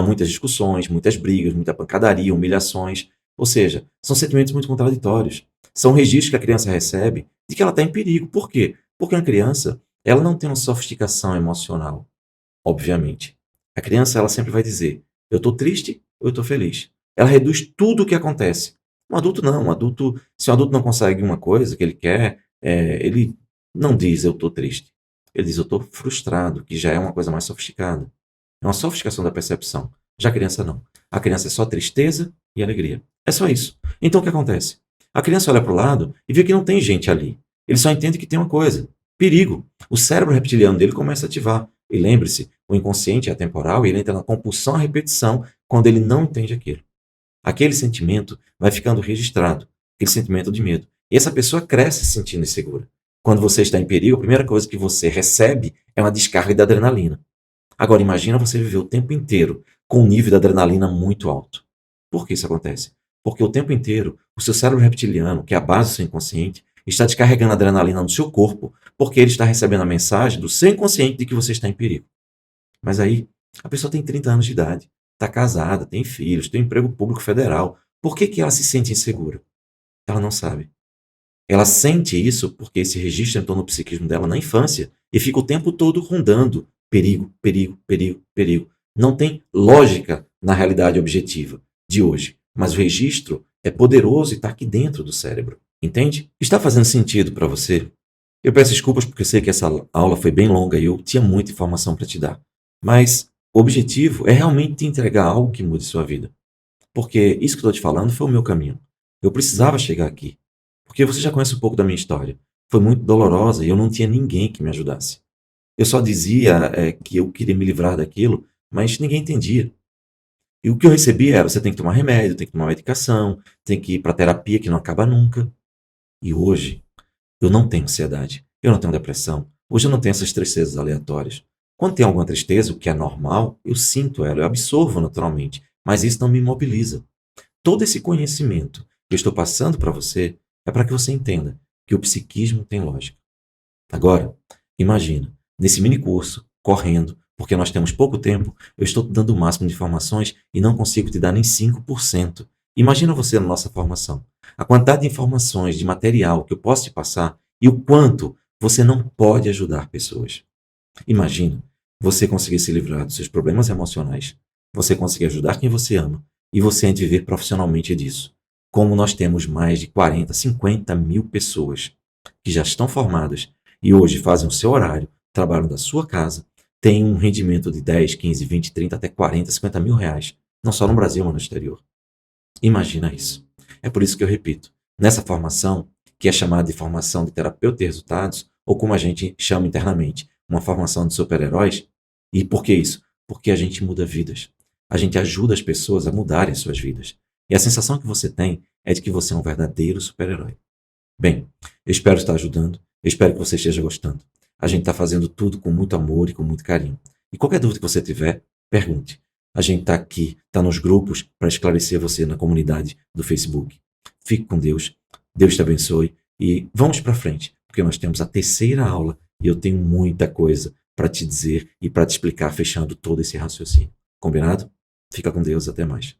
muitas discussões, muitas brigas, muita pancadaria, humilhações. Ou seja, são sentimentos muito contraditórios. São registros que a criança recebe de que ela está em perigo. Por quê? Porque a criança ela não tem uma sofisticação emocional, obviamente. A criança ela sempre vai dizer, eu estou triste ou eu estou feliz. Ela reduz tudo o que acontece. Um adulto não. Se um adulto não consegue uma coisa que ele quer, ele não diz eu estou triste. Ele diz eu estou frustrado, que já é uma coisa mais sofisticada. É uma sofisticação da percepção. Já a criança não. A criança é só tristeza e alegria. É só isso. Então o que acontece? A criança olha para o lado e vê que não tem gente ali. Ele só entende que tem uma coisa. Perigo. O cérebro reptiliano dele começa a ativar. E lembre-se, o inconsciente é atemporal e ele entra na compulsão à repetição quando ele não entende aquilo. Aquele sentimento vai ficando registrado. Aquele sentimento de medo. E essa pessoa cresce se sentindo insegura. Quando você está em perigo, a primeira coisa que você recebe é uma descarga de adrenalina. Agora, imagina você viver o tempo inteiro com um nível de adrenalina muito alto. Por que isso acontece? Porque o tempo inteiro, o seu cérebro reptiliano, que é a base do seu inconsciente, está descarregando adrenalina no seu corpo, porque ele está recebendo a mensagem do seu inconsciente de que você está em perigo. Mas aí, a pessoa tem 30 anos de idade, está casada, tem filhos, tem um emprego público federal. Por que ela se sente insegura? Ela não sabe. Ela sente isso porque esse registro entrou no psiquismo dela na infância e fica o tempo todo rondando perigo, perigo, perigo, perigo. Não tem lógica na realidade objetiva de hoje, mas o registro é poderoso e está aqui dentro do cérebro. Entende? Está fazendo sentido para você? Eu peço desculpas porque eu sei que essa aula foi bem longa e eu tinha muita informação para te dar. Mas o objetivo é realmente te entregar algo que mude sua vida. Porque isso que eu estou te falando foi o meu caminho. Eu precisava chegar aqui. Porque você já conhece um pouco da minha história. Foi muito dolorosa e eu não tinha ninguém que me ajudasse. Eu só dizia que eu queria me livrar daquilo, mas ninguém entendia. E o que eu recebia era, você tem que tomar remédio, tem que tomar medicação, tem que ir para terapia que não acaba nunca. E hoje, eu não tenho ansiedade, eu não tenho depressão, hoje eu não tenho essas tristezas aleatórias. Quando tem alguma tristeza, o que é normal, eu sinto ela, eu absorvo naturalmente, mas isso não me imobiliza. Todo esse conhecimento que eu estou passando para você é para que você entenda que o psiquismo tem lógica. Agora, imagina, nesse mini curso, correndo, porque nós temos pouco tempo, eu estou te dando o máximo de informações e não consigo te dar nem 5%. Imagina você na nossa formação. A quantidade de informações, de material que eu posso te passar e o quanto você não pode ajudar pessoas. Imagina você conseguir se livrar dos seus problemas emocionais, você conseguir ajudar quem você ama e você viver profissionalmente disso. como nós temos mais de 40, 50 mil pessoas que já estão formadas e hoje fazem o seu horário, trabalham da sua casa, têm um rendimento de 10, 15, 20, 30, até 40, 50 mil reais, não só no Brasil, mas no exterior. Imagina isso. É por isso que eu repito, nessa formação, que é chamada de formação de terapeuta de resultados, ou como a gente chama internamente, uma formação de super-heróis. E por que isso? Porque a gente muda vidas. A gente ajuda as pessoas a mudarem suas vidas. E a sensação que você tem é de que você é um verdadeiro super-herói. Bem, eu espero estar ajudando, eu espero que você esteja gostando. A gente está fazendo tudo com muito amor e com muito carinho. E qualquer dúvida que você tiver, pergunte. A gente está aqui, está nos grupos para esclarecer você na comunidade do Facebook. Fique com Deus, Deus te abençoe e vamos para frente, porque nós temos a terceira aula e eu tenho muita coisa para te dizer e para te explicar, fechando todo esse raciocínio. Combinado? Fica com Deus, até mais.